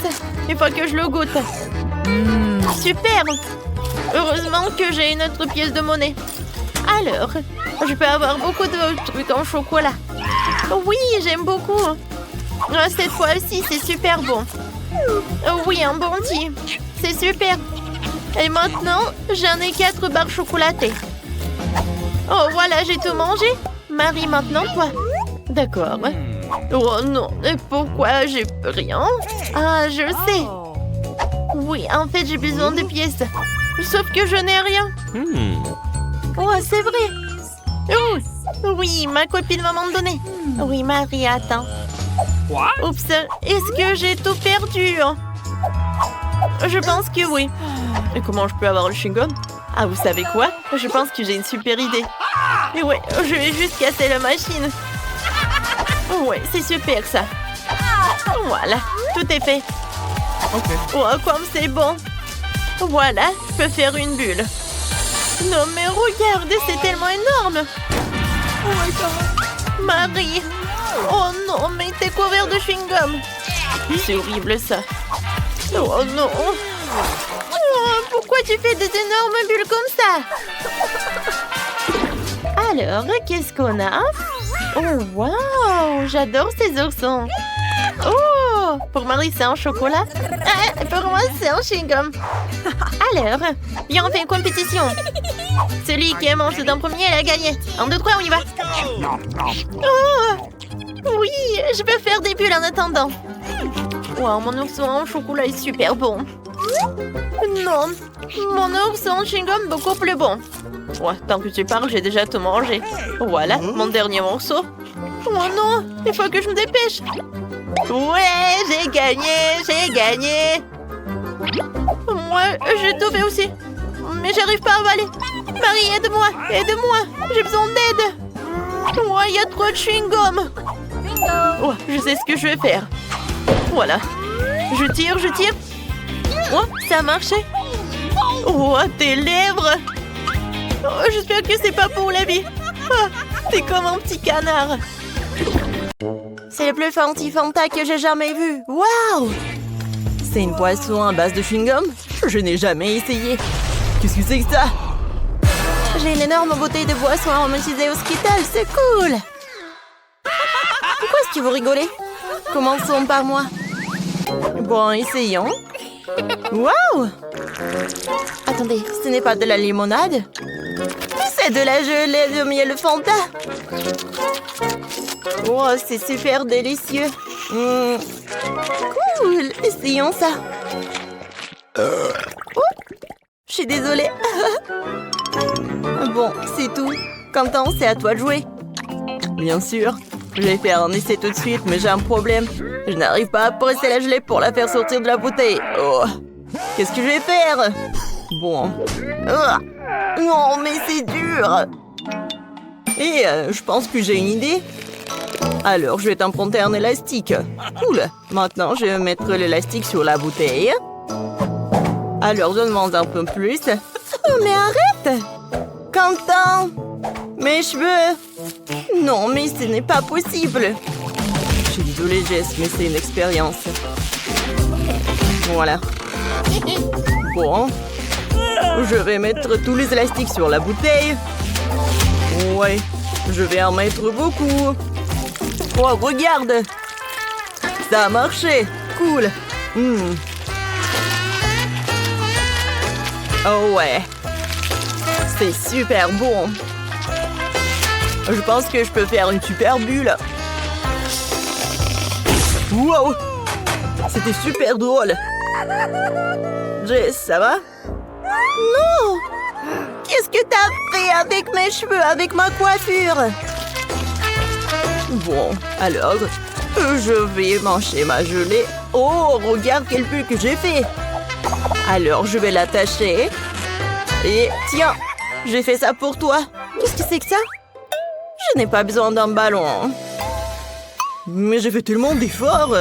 Speaker 1: Il faut que je le goûte. Super. Heureusement que j'ai une autre pièce de monnaie. Alors, je peux avoir beaucoup de trucs en chocolat. Oui, j'aime beaucoup. Cette fois-ci, c'est super bon. Oui, un bondi. C'est super. Et maintenant, j'en ai 4 barres chocolatées. Oh, voilà, j'ai tout mangé. Marie, maintenant, toi. D'accord. Oh non, pourquoi j'ai rien? Ah, je sais. Oui, en fait, j'ai besoin de pièces. Sauf que je n'ai rien. Oh, c'est vrai. Oh, oui, ma copine va m'en donner. Oui, Marie, attends. Oups, est-ce que j'ai tout perdu? Je pense que oui. Et comment je peux avoir le chewing-gum? Ah, vous savez quoi? Je pense que j'ai une super idée. Et ouais, je vais juste casser la machine. Ouais, c'est super ça. Voilà, tout est fait. Oh, comme c'est bon. Voilà, je peux faire une bulle. Non, mais regardez, c'est tellement énorme. Oh my God. Marie. Oh non, mais t'es couvert de chewing-gum. C'est horrible ça. Oh non. Oh, pourquoi tu fais des énormes bulles comme ça? Alors, qu'est-ce qu'on a? Oh, wow! J'adore ces oursons. Oh! Pour Marie, c'est en chocolat. Ah, pour moi, c'est en chewing-gum. Alors, viens, on fait une compétition. Celui qui mange tout en premier, il a gagné. 1, 2, 3, on y va. Oh! Oui, je peux faire des bulles en attendant. Wow, mon ourson en chocolat est super bon. Non, mon ourson en chewing-gum beaucoup plus bon. Ouais, tant que tu parles, j'ai déjà tout mangé. Voilà, mon dernier morceau. Oh non, il faut que je me dépêche. Ouais, j'ai gagné. Moi, j'ai tout fait aussi. Mais j'arrive pas à avaler. Marie, aide-moi, j'ai besoin d'aide. Ouais, il y a trop de chewing-gum. Oh, je sais ce que je vais faire. Voilà. Je tire. Oh, ça a marché. Oh, tes lèvres. Oh, j'espère que c'est pas pour la vie. Oh, t'es comme un petit canard. C'est le plus fancy Fanta que j'ai jamais vu. Waouh! C'est une boisson à base de chewing-gum? Je n'ai jamais essayé. Qu'est-ce que c'est que ça? J'ai une énorme bouteille de boisson aromatisée au Skittles, c'est cool! Pourquoi est-ce que vous rigolez? Commençons par moi. Bon, essayons. Waouh! Attendez, ce n'est pas de la limonade? C'est de la gelée de miel Fanta. Oh, c'est super délicieux. Cool, essayons ça. Oh, je suis désolée. Bon, c'est tout. Quentin, c'est à toi de jouer. Bien sûr. Je vais faire un essai tout de suite, mais j'ai un problème. Je n'arrive pas à presser la gelée pour la faire sortir de la bouteille. Oh, qu'est-ce que je vais faire? Bon. Non, mais c'est dur. Et je pense que j'ai une idée. Alors, je vais t'emprunter un élastique. Cool. Maintenant, je vais mettre l'élastique sur la bouteille. Alors, donne-moi un peu plus. Oh, mais arrête! Quentin! Mes cheveux! Non, mais ce n'est pas possible. Je suis désolée, Jess, mais c'est une expérience. Voilà. Bon. Je vais mettre tous les élastiques sur la bouteille. Ouais, je vais en mettre beaucoup. Oh, regarde! Ça a marché! Cool! Oh ouais! C'est super bon! Je pense que je peux faire une super bulle. Wow! C'était super drôle! Jess, ça va? Non! Qu'est-ce que t'as fait avec mes cheveux, avec ma coiffure? Bon, alors, je vais manger ma gelée. Oh, regarde quelle bulle que j'ai fait! Alors, je vais l'attacher. Et tiens, j'ai fait ça pour toi. Qu'est-ce que c'est que ça? Je n'ai pas besoin d'un ballon. Mais j'ai fait tellement d'efforts.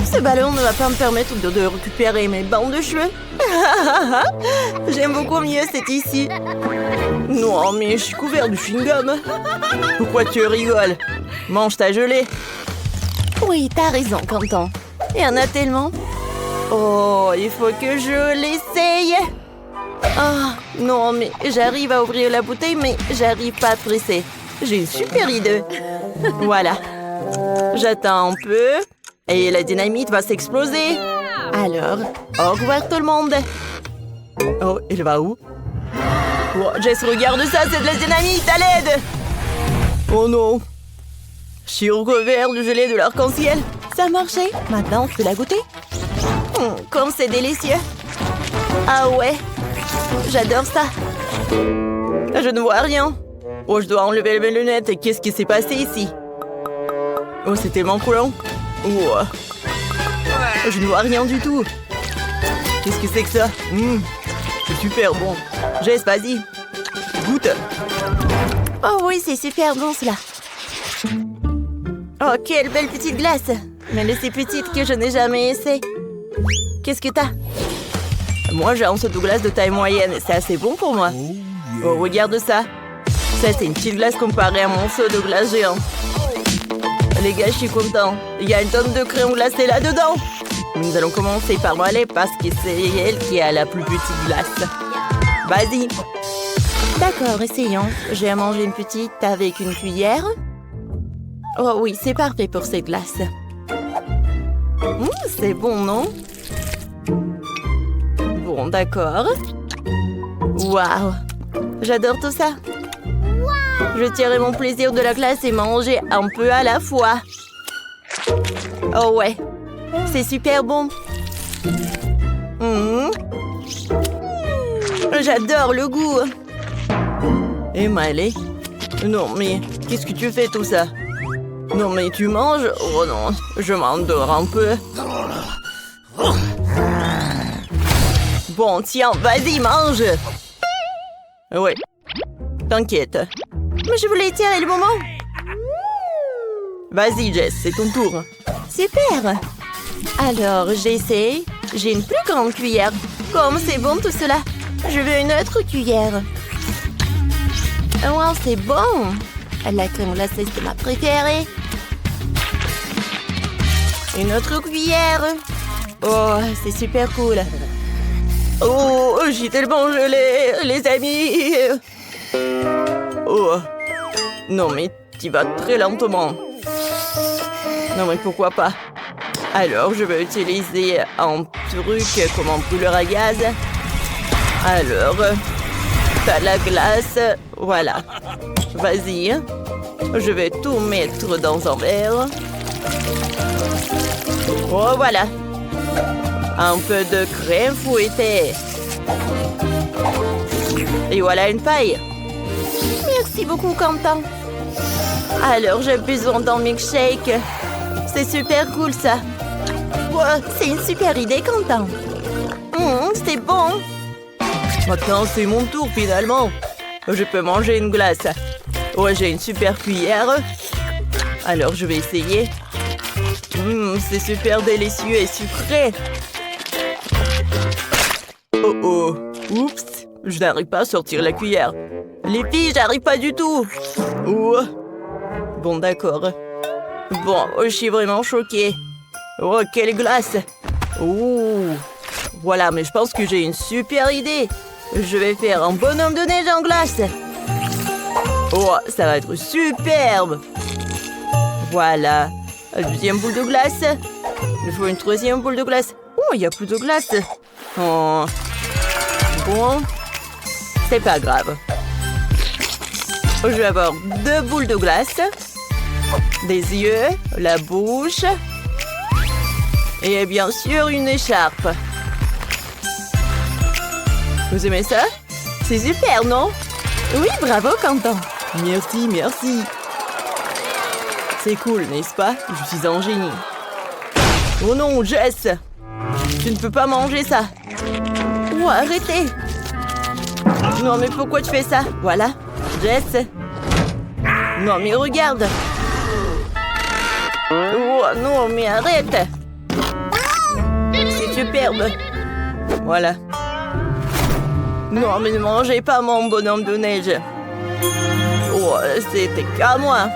Speaker 1: Ce ballon ne va pas me permettre de récupérer mes bandes de cheveux. J'aime beaucoup mieux cette ici. Non, mais je suis couvert de chewing-gum. Pourquoi tu rigoles? Mange ta gelée. Oui, t'as raison, Quentin. Il y en a tellement. Oh, il faut que je l'essaye. Ah, non, mais j'arrive à ouvrir la bouteille, mais j'arrive pas à presser. J'ai une super idée. Voilà. J'attends un peu. Et la dynamite va s'exploser. Alors, au revoir tout le monde. Oh, elle va où? Oh, Jess, regarde ça, c'est de la dynamite, à l'aide! Oh non! Je suis recouvert de gelée de l'arc-en-ciel. Ça a marché. Maintenant, je peux la goûter. Comme c'est délicieux. Ah ouais, j'adore ça. Je ne vois rien. Oh, je dois enlever mes lunettes. Qu'est-ce qui s'est passé ici? Oh, c'est tellement collant. Oh. Je ne vois rien du tout. Qu'est-ce que c'est que ça? C'est super bon. Jess, vas-y. Goûte. Oh oui, c'est super bon cela. Oh, quelle belle petite glace. Mais elle est si petite que je n'ai jamais essayé. Qu'est-ce que t'as? Moi, j'ai un seau de glace de taille moyenne. C'est assez bon pour moi. Oh, regarde ça. Ça, c'est une petite glace comparée à mon seau de glace géant. Les gars, je suis content. Il y a une tonne de crème glacée là-dedans. Nous allons commencer par Molly parce que c'est elle qui a la plus petite glace. Vas-y. D'accord, essayons. J'ai à manger une petite avec une cuillère. Oh oui, c'est parfait pour cette glace. C'est bon, non? Bon, d'accord. Waouh! J'adore tout ça. Je tirerai mon plaisir de la glace et manger un peu à la fois. Oh ouais, c'est super bon. J'adore le goût. Et Miley? Non, mais qu'est-ce que tu fais tout ça? Non, mais tu manges? Oh non, je m'endors un peu. Bon, tiens, vas-y, mange. Ouais, t'inquiète. Mais je voulais tirer le moment. Vas-y, Jess, c'est ton tour. Super. Alors, j'essaie. J'ai une plus grande cuillère. Comme c'est bon tout cela. Je veux une autre cuillère. Wow, c'est bon. La crème glacée, c'est ma préférée. Une autre cuillère. Oh, c'est super cool. Oh, j'ai tellement gelé, les amis. Oh. Non, mais tu vas très lentement. Non, mais pourquoi pas? Alors, je vais utiliser un truc comme un brûleur à gaz. Alors, t'as la glace. Voilà. Vas-y. Je vais tout mettre dans un verre. Oh, voilà. Un peu de crème fouettée. Et voilà une paille. Merci beaucoup, Quentin. Alors, j'ai besoin d'un milkshake. C'est super cool, ça. Wow, c'est une super idée, Quentin. C'est bon. Maintenant, c'est mon tour, finalement. Je peux manger une glace. Ouais, j'ai une super cuillère. Alors, je vais essayer. C'est super délicieux et sucré. Oh oh. Oups. Je n'arrive pas à sortir la cuillère. Les filles, j'arrive pas du tout. Oh. Bon, d'accord. Bon, je suis vraiment choquée. Oh, quelle glace. Oh. Voilà, mais je pense que j'ai une super idée. Je vais faire un bonhomme de neige en glace. Oh, ça va être superbe. Voilà. Deuxième boule de glace. Il faut une troisième boule de glace. Oh, il n'y a plus de glace. Oh. Bon. C'est pas grave. Je vais avoir 2 boules de glace. Des yeux, la bouche. Et bien sûr, une écharpe. Vous aimez ça? C'est super, non? Oui, bravo, Quentin. Merci, merci. C'est cool, n'est-ce pas? Je suis un génie. Oh non, Jess! Tu ne peux pas manger ça. Oh, arrêtez! Non, mais pourquoi tu fais ça? Voilà, Jess. Non, mais regarde. Oh non, mais arrête. C'est superbe. Voilà. Non, mais ne mangez pas mon bonhomme de neige. Oh, c'était qu'à moi.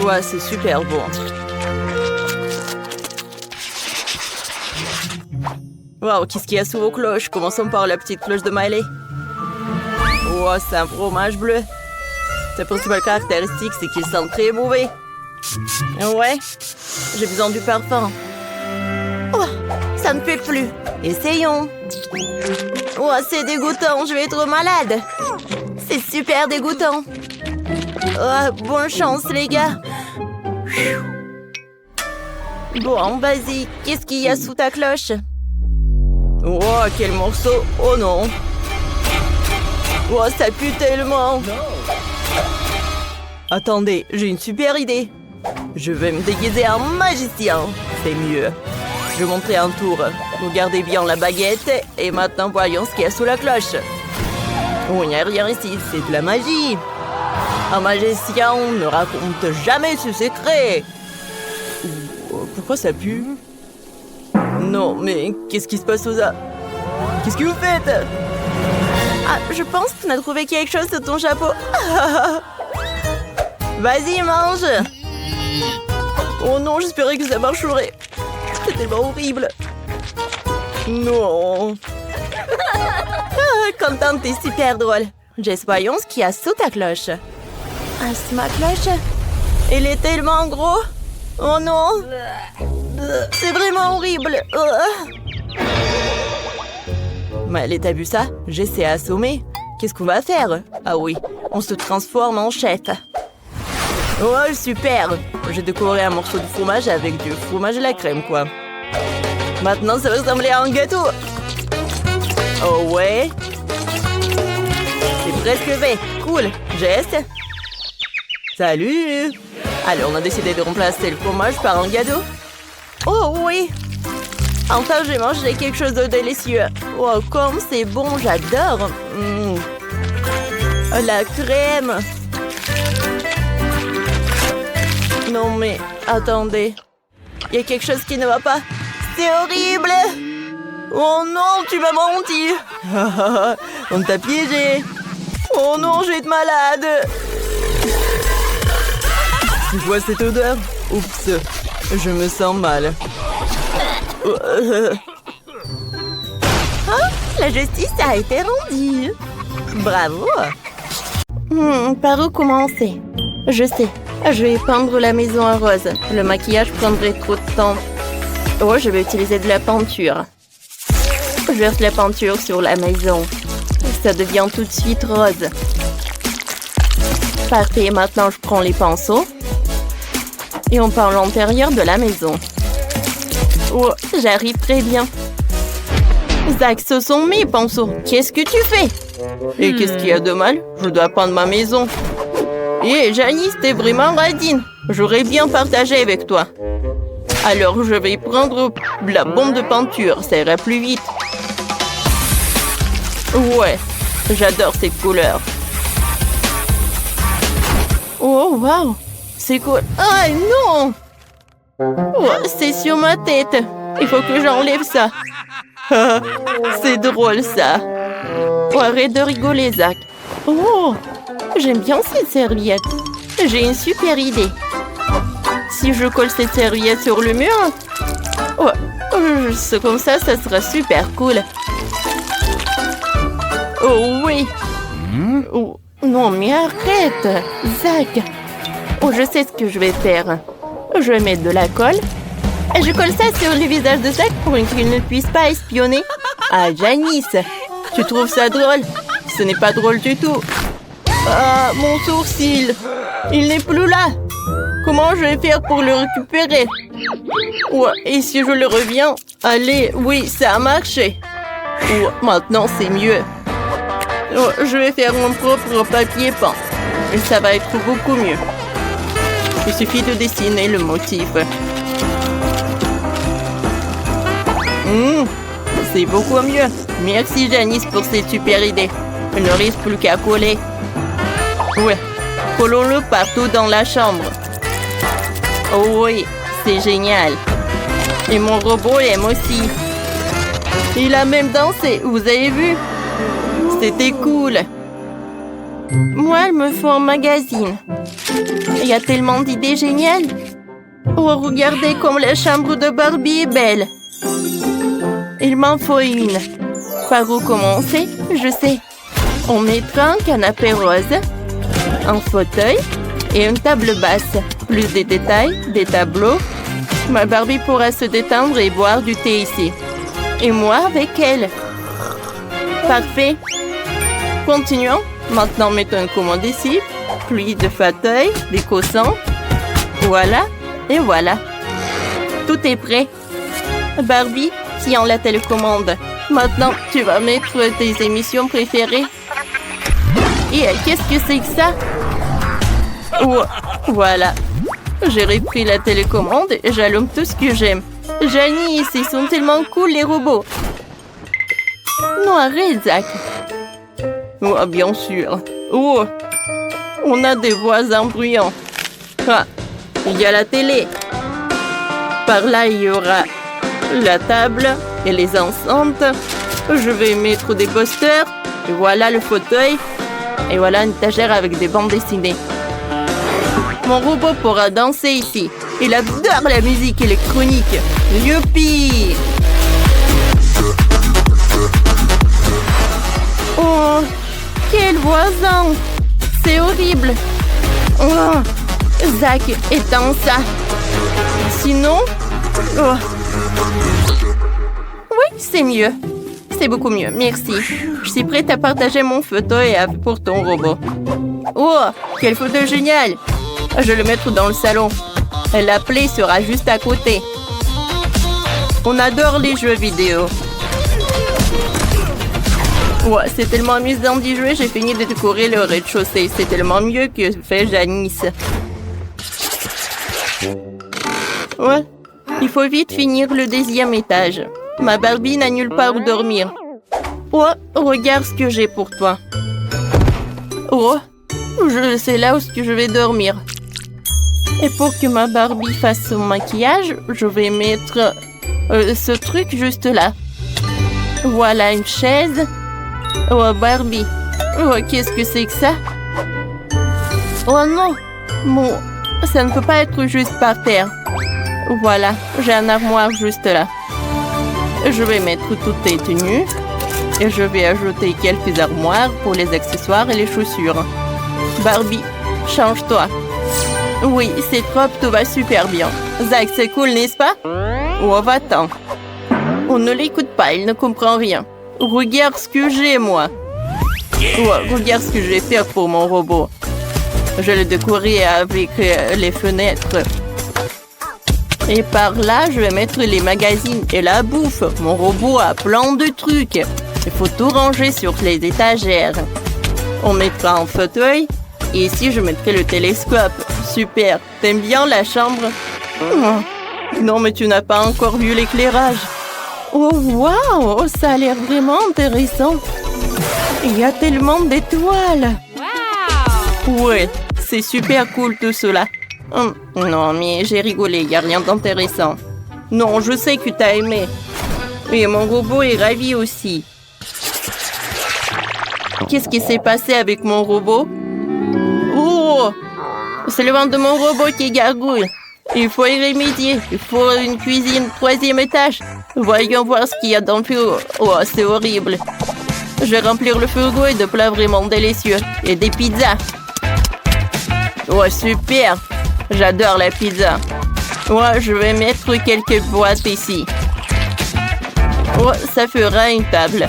Speaker 1: Ouais, c'est super bon. Wow, qu'est-ce qu'il y a sous vos cloches? Commençons par la petite cloche de Miley. Oh, c'est un fromage bleu. Sa principale caractéristique, c'est qu'il sent très mauvais. Ouais, j'ai besoin du parfum. Oh, ça ne fait plus. Essayons. Oh, c'est dégoûtant, je vais être malade. C'est super dégoûtant. Oh, bonne chance, les gars. Bon, vas-y, qu'est-ce qu'il y a sous ta cloche? Oh, quel morceau. Oh non. Oh, ça pue tellement. Attendez, j'ai une super idée. Je vais me déguiser en magicien. C'est mieux. Je vais montrer un tour. Regardez bien la baguette. Et maintenant, voyons ce qu'il y a sous la cloche. Oh, il n'y a rien ici. C'est de la magie. Un magicien ne raconte jamais ses secrets. Pourquoi ça pue? Non, mais qu'est-ce qui se passe aux a... Qu'est-ce que vous faites? Ah, je pense qu'on a trouvé quelque chose sur ton chapeau. Vas-y, mange. Oh non, j'espérais que ça marcherait. c'est tellement horrible. Non. Contente, t'es super drôle. Jess, voyons ce qu'il y a sous ta cloche. Ah, c'est ma cloche. Elle est tellement gros. Oh non. C'est vraiment horrible. Mais t'as vu ça? Jess est assommée. Qu'est-ce qu'on va faire? Ah oui, on se transforme en chette. Oh, super! J'ai décoré un morceau de fromage avec du fromage à la crème, quoi. Maintenant, ça va ressembler à un gâteau. Oh ouais? C'est presque fait. Cool. Jess? Salut! Alors, on a décidé de remplacer le fromage par un gâteau. Oh oui! Enfin, j'ai mangé quelque chose de délicieux. Oh, comme c'est bon, j'adore. La crème. Non mais, attendez. Il y a quelque chose qui ne va pas. C'est horrible. Oh non, tu m'as menti. On t'a piégé. Oh non, je vais être malade. Tu vois cette odeur? Oups, je me sens mal. Ah, la justice a été rendue. Bravo. Par où commencer? Je sais. Je vais peindre la maison en rose. Le maquillage prendrait trop de temps. Oh, je vais utiliser de la peinture. Je verse la peinture sur la maison. Ça devient tout de suite rose. Parfait, maintenant je prends les pinceaux. Et on peint l'intérieur de la maison. Oh, j'arrive très bien. Zach, ce sont mes pinceaux. Qu'est-ce que tu fais? Et qu'est-ce qu'il y a de mal? Je dois peindre ma maison. Hé, Janice, t'es vraiment radine. J'aurais bien partagé avec toi. Alors, je vais prendre la bombe de peinture. Ça ira plus vite. Ouais, j'adore cette couleur. Oh, wow. C'est cool. Ah, non! Oh, c'est sur ma tête. Il faut que j'enlève ça. C'est drôle, ça. Oh, arrête de rigoler, Zach. Oh, j'aime bien cette serviette. J'ai une super idée. Si je colle cette serviette sur le mur, oh, c'est comme ça sera super cool. Oh oui. Oh, non, mais arrête, Zach. Oh, je sais ce que je vais faire. Je vais mettre de la colle. Et je colle ça sur le visage de Zach pour qu'il ne puisse pas espionner. Ah, Janice, tu trouves ça drôle? Ce n'est pas drôle du tout. Ah, mon sourcil. Il n'est plus là. Comment je vais faire pour le récupérer? Ouais, et si je le reviens? Allez, oui, ça a marché. Oh, maintenant, c'est mieux. Oh, je vais faire mon propre papier peint. Et ça va être beaucoup mieux. Il suffit de dessiner le motif. C'est beaucoup mieux. Merci Janice pour cette super idée. Il ne reste plus qu'à coller. Ouais, collons-le partout dans la chambre. Oh oui, c'est génial. Et mon robot aime aussi. Il a même dansé, vous avez vu? C'était cool. Moi, il me faut un magazine. Il y a tellement d'idées géniales. Oh, regardez comme la chambre de Barbie est belle. Il m'en faut une. Par où commencer? Je sais. On mettra un canapé rose, un fauteuil et une table basse. Plus de détails, des tableaux. Ma Barbie pourra se détendre et boire du thé ici. Et moi avec elle. Parfait. Continuons. Maintenant, mettons une commande ici. Puis de fauteuil, des coussins. Voilà. Et voilà. Tout est prêt. Barbie, tiens la télécommande. Maintenant, tu vas mettre tes émissions préférées. Et qu'est-ce que c'est que ça? Oh, voilà. J'ai repris la télécommande et j'allume tout ce que j'aime. Janice, ils sont tellement cool, les robots. Non, arrête, Zach. Oh, bien sûr. Oh, on a des voisins bruyants. Ah, il y a la télé. Par là, il y aura la table et les enceintes. Je vais mettre des posters. Et voilà le fauteuil. Et voilà une étagère avec des bandes dessinées. Mon robot pourra danser ici. Il adore la musique électronique. Youpi! Oh, quel voisin! C'est horrible! Oh, Zach, éteins ça! Sinon... Oh. Oui, c'est mieux. C'est beaucoup mieux, merci. Je suis prête à partager mon fauteuil pour ton robot. Oh, quel fauteuil génial! Je vais le mettre dans le salon. La plaie sera juste à côté. On adore les jeux vidéo. Ouais, c'est tellement amusant d'y jouer, j'ai fini de décorer le rez-de-chaussée. C'est tellement mieux que fait Janice. Ouais, il faut vite finir le 10e étage. Ma Barbie n'a nulle part où dormir. Oh, regarde ce que j'ai pour toi. Oh, c'est là où je vais dormir. Et pour que ma Barbie fasse son maquillage, je vais mettre ce truc juste là. Voilà une chaise. Oh, Barbie. Oh, qu'est-ce que c'est que ça? Oh non. Bon, ça ne peut pas être juste par terre. Voilà, j'ai un armoire juste là. Je vais mettre toutes tes tenues. Et je vais ajouter quelques armoires pour les accessoires et les chaussures. Barbie, change-toi. Oui, c'est propre, tout va super bien. Zach, c'est cool, n'est-ce pas? Oh, va-t'en. On ne l'écoute pas, il ne comprend rien. Regarde ce que j'ai, moi. Oh, regarde ce que je vais faire pour mon robot. Je vais le décorer avec les fenêtres. Et par là, je vais mettre les magazines et la bouffe. Mon robot a plein de trucs. Il faut tout ranger sur les étagères. On mettra un fauteuil. Et ici, je mettrai le télescope. Super. T'aimes bien la chambre? Non, mais tu n'as pas encore vu l'éclairage. Oh, waouh! Ça a l'air vraiment intéressant. Il y a tellement d'étoiles. Wow! Ouais, c'est super cool tout cela. Non, mais j'ai rigolé, il n'y a rien d'intéressant. Non, je sais que t'as aimé. Et mon robot est ravi aussi. Qu'est-ce qui s'est passé avec mon robot? Oh! C'est le ventre de mon robot qui gargouille. Il faut y remédier. Il faut une cuisine 3e étage. Voyons voir ce qu'il y a dans le frigo. Oh, c'est horrible. Je vais remplir le frigo de plats vraiment délicieux. Et des pizzas. Oh, super. J'adore la pizza. Oh, je vais mettre quelques boîtes ici. Oh, ça fera une table.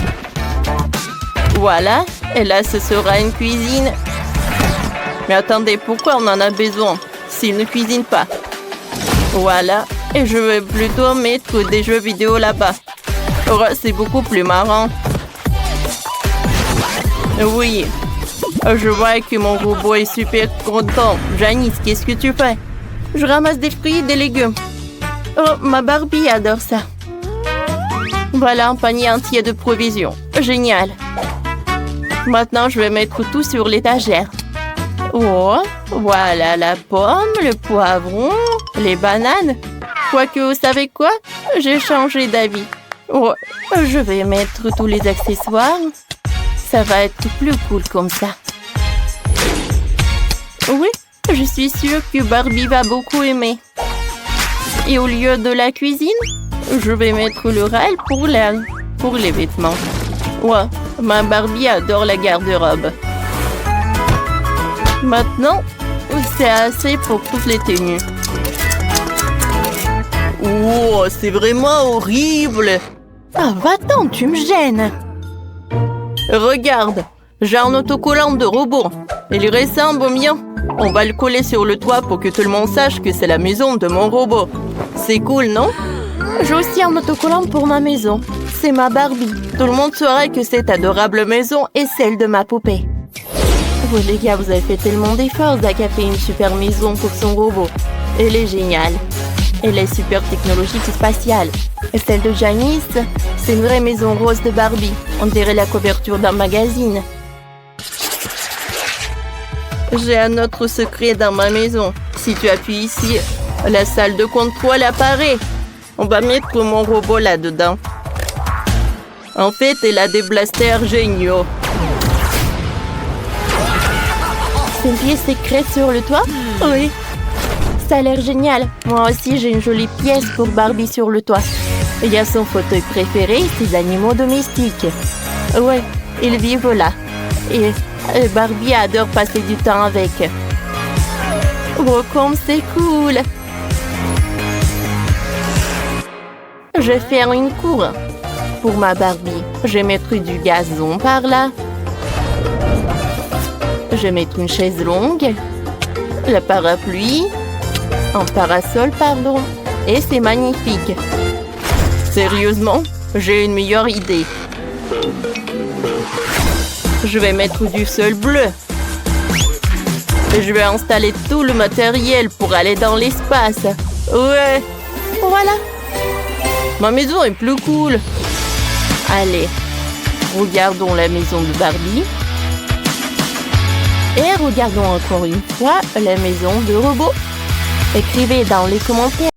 Speaker 1: Voilà. Et là, ce sera une cuisine. Mais attendez, pourquoi on en a besoin s'il ne cuisine pas? Voilà. Et je vais plutôt mettre des jeux vidéo là-bas. Oh, c'est beaucoup plus marrant. Oui. Je vois que mon robot est super content. Janice, qu'est-ce que tu fais? Je ramasse des fruits et des légumes. Oh, ma Barbie adore ça. Voilà un panier entier de provisions. Génial. Maintenant, je vais mettre tout sur l'étagère. Oh, voilà la pomme, le poivron, les bananes. Quoique, vous savez quoi? J'ai changé d'avis. Oh, je vais mettre tous les accessoires. Ça va être plus cool comme ça. Oui, je suis sûre que Barbie va beaucoup aimer. Et au lieu de la cuisine, je vais mettre le rail pour les vêtements. Ouais, ma Barbie adore la garde-robe. Maintenant, c'est assez pour toutes les tenues. Oh, c'est vraiment horrible. Ah, va-t'en, tu me gênes. Regarde, j'ai un autocollant de robot. Il ressemble au mien. On va le coller sur le toit pour que tout le monde sache que c'est la maison de mon robot. C'est cool, non? J'ai aussi un autocollant pour ma maison. C'est ma Barbie. Tout le monde saura que cette adorable maison est celle de ma poupée. Vous les gars, vous avez fait tellement d'efforts. Zach a fait une super maison pour son robot. Elle est géniale. Elle est super technologique et spatiale. Et celle de Janice, c'est une vraie maison rose de Barbie. On dirait la couverture d'un magazine. J'ai un autre secret dans ma maison. Si tu appuies ici, la salle de contrôle apparaît. On va mettre mon robot là-dedans. En fait, elle a des blasters géniaux. C'est une pièce secrète sur le toit? Oui. Ça a l'air génial. Moi aussi, j'ai une jolie pièce pour Barbie sur le toit. Il y a son fauteuil préféré, ses animaux domestiques. Ouais, ils vivent là. Et Barbie adore passer du temps avec. Oh, comme c'est cool! Je vais faire une cour pour ma Barbie. Je vais mettre du gazon par là. Je vais mettre une chaise longue. Le parapluie. Un parasol, pardon. Et c'est magnifique. Sérieusement, j'ai une meilleure idée. Je vais mettre du sol bleu. Et je vais installer tout le matériel pour aller dans l'espace. Ouais, voilà. Ma maison est plus cool. Allez, regardons la maison de Barbie. Et regardons encore une fois la maison de robot. Écrivez dans les commentaires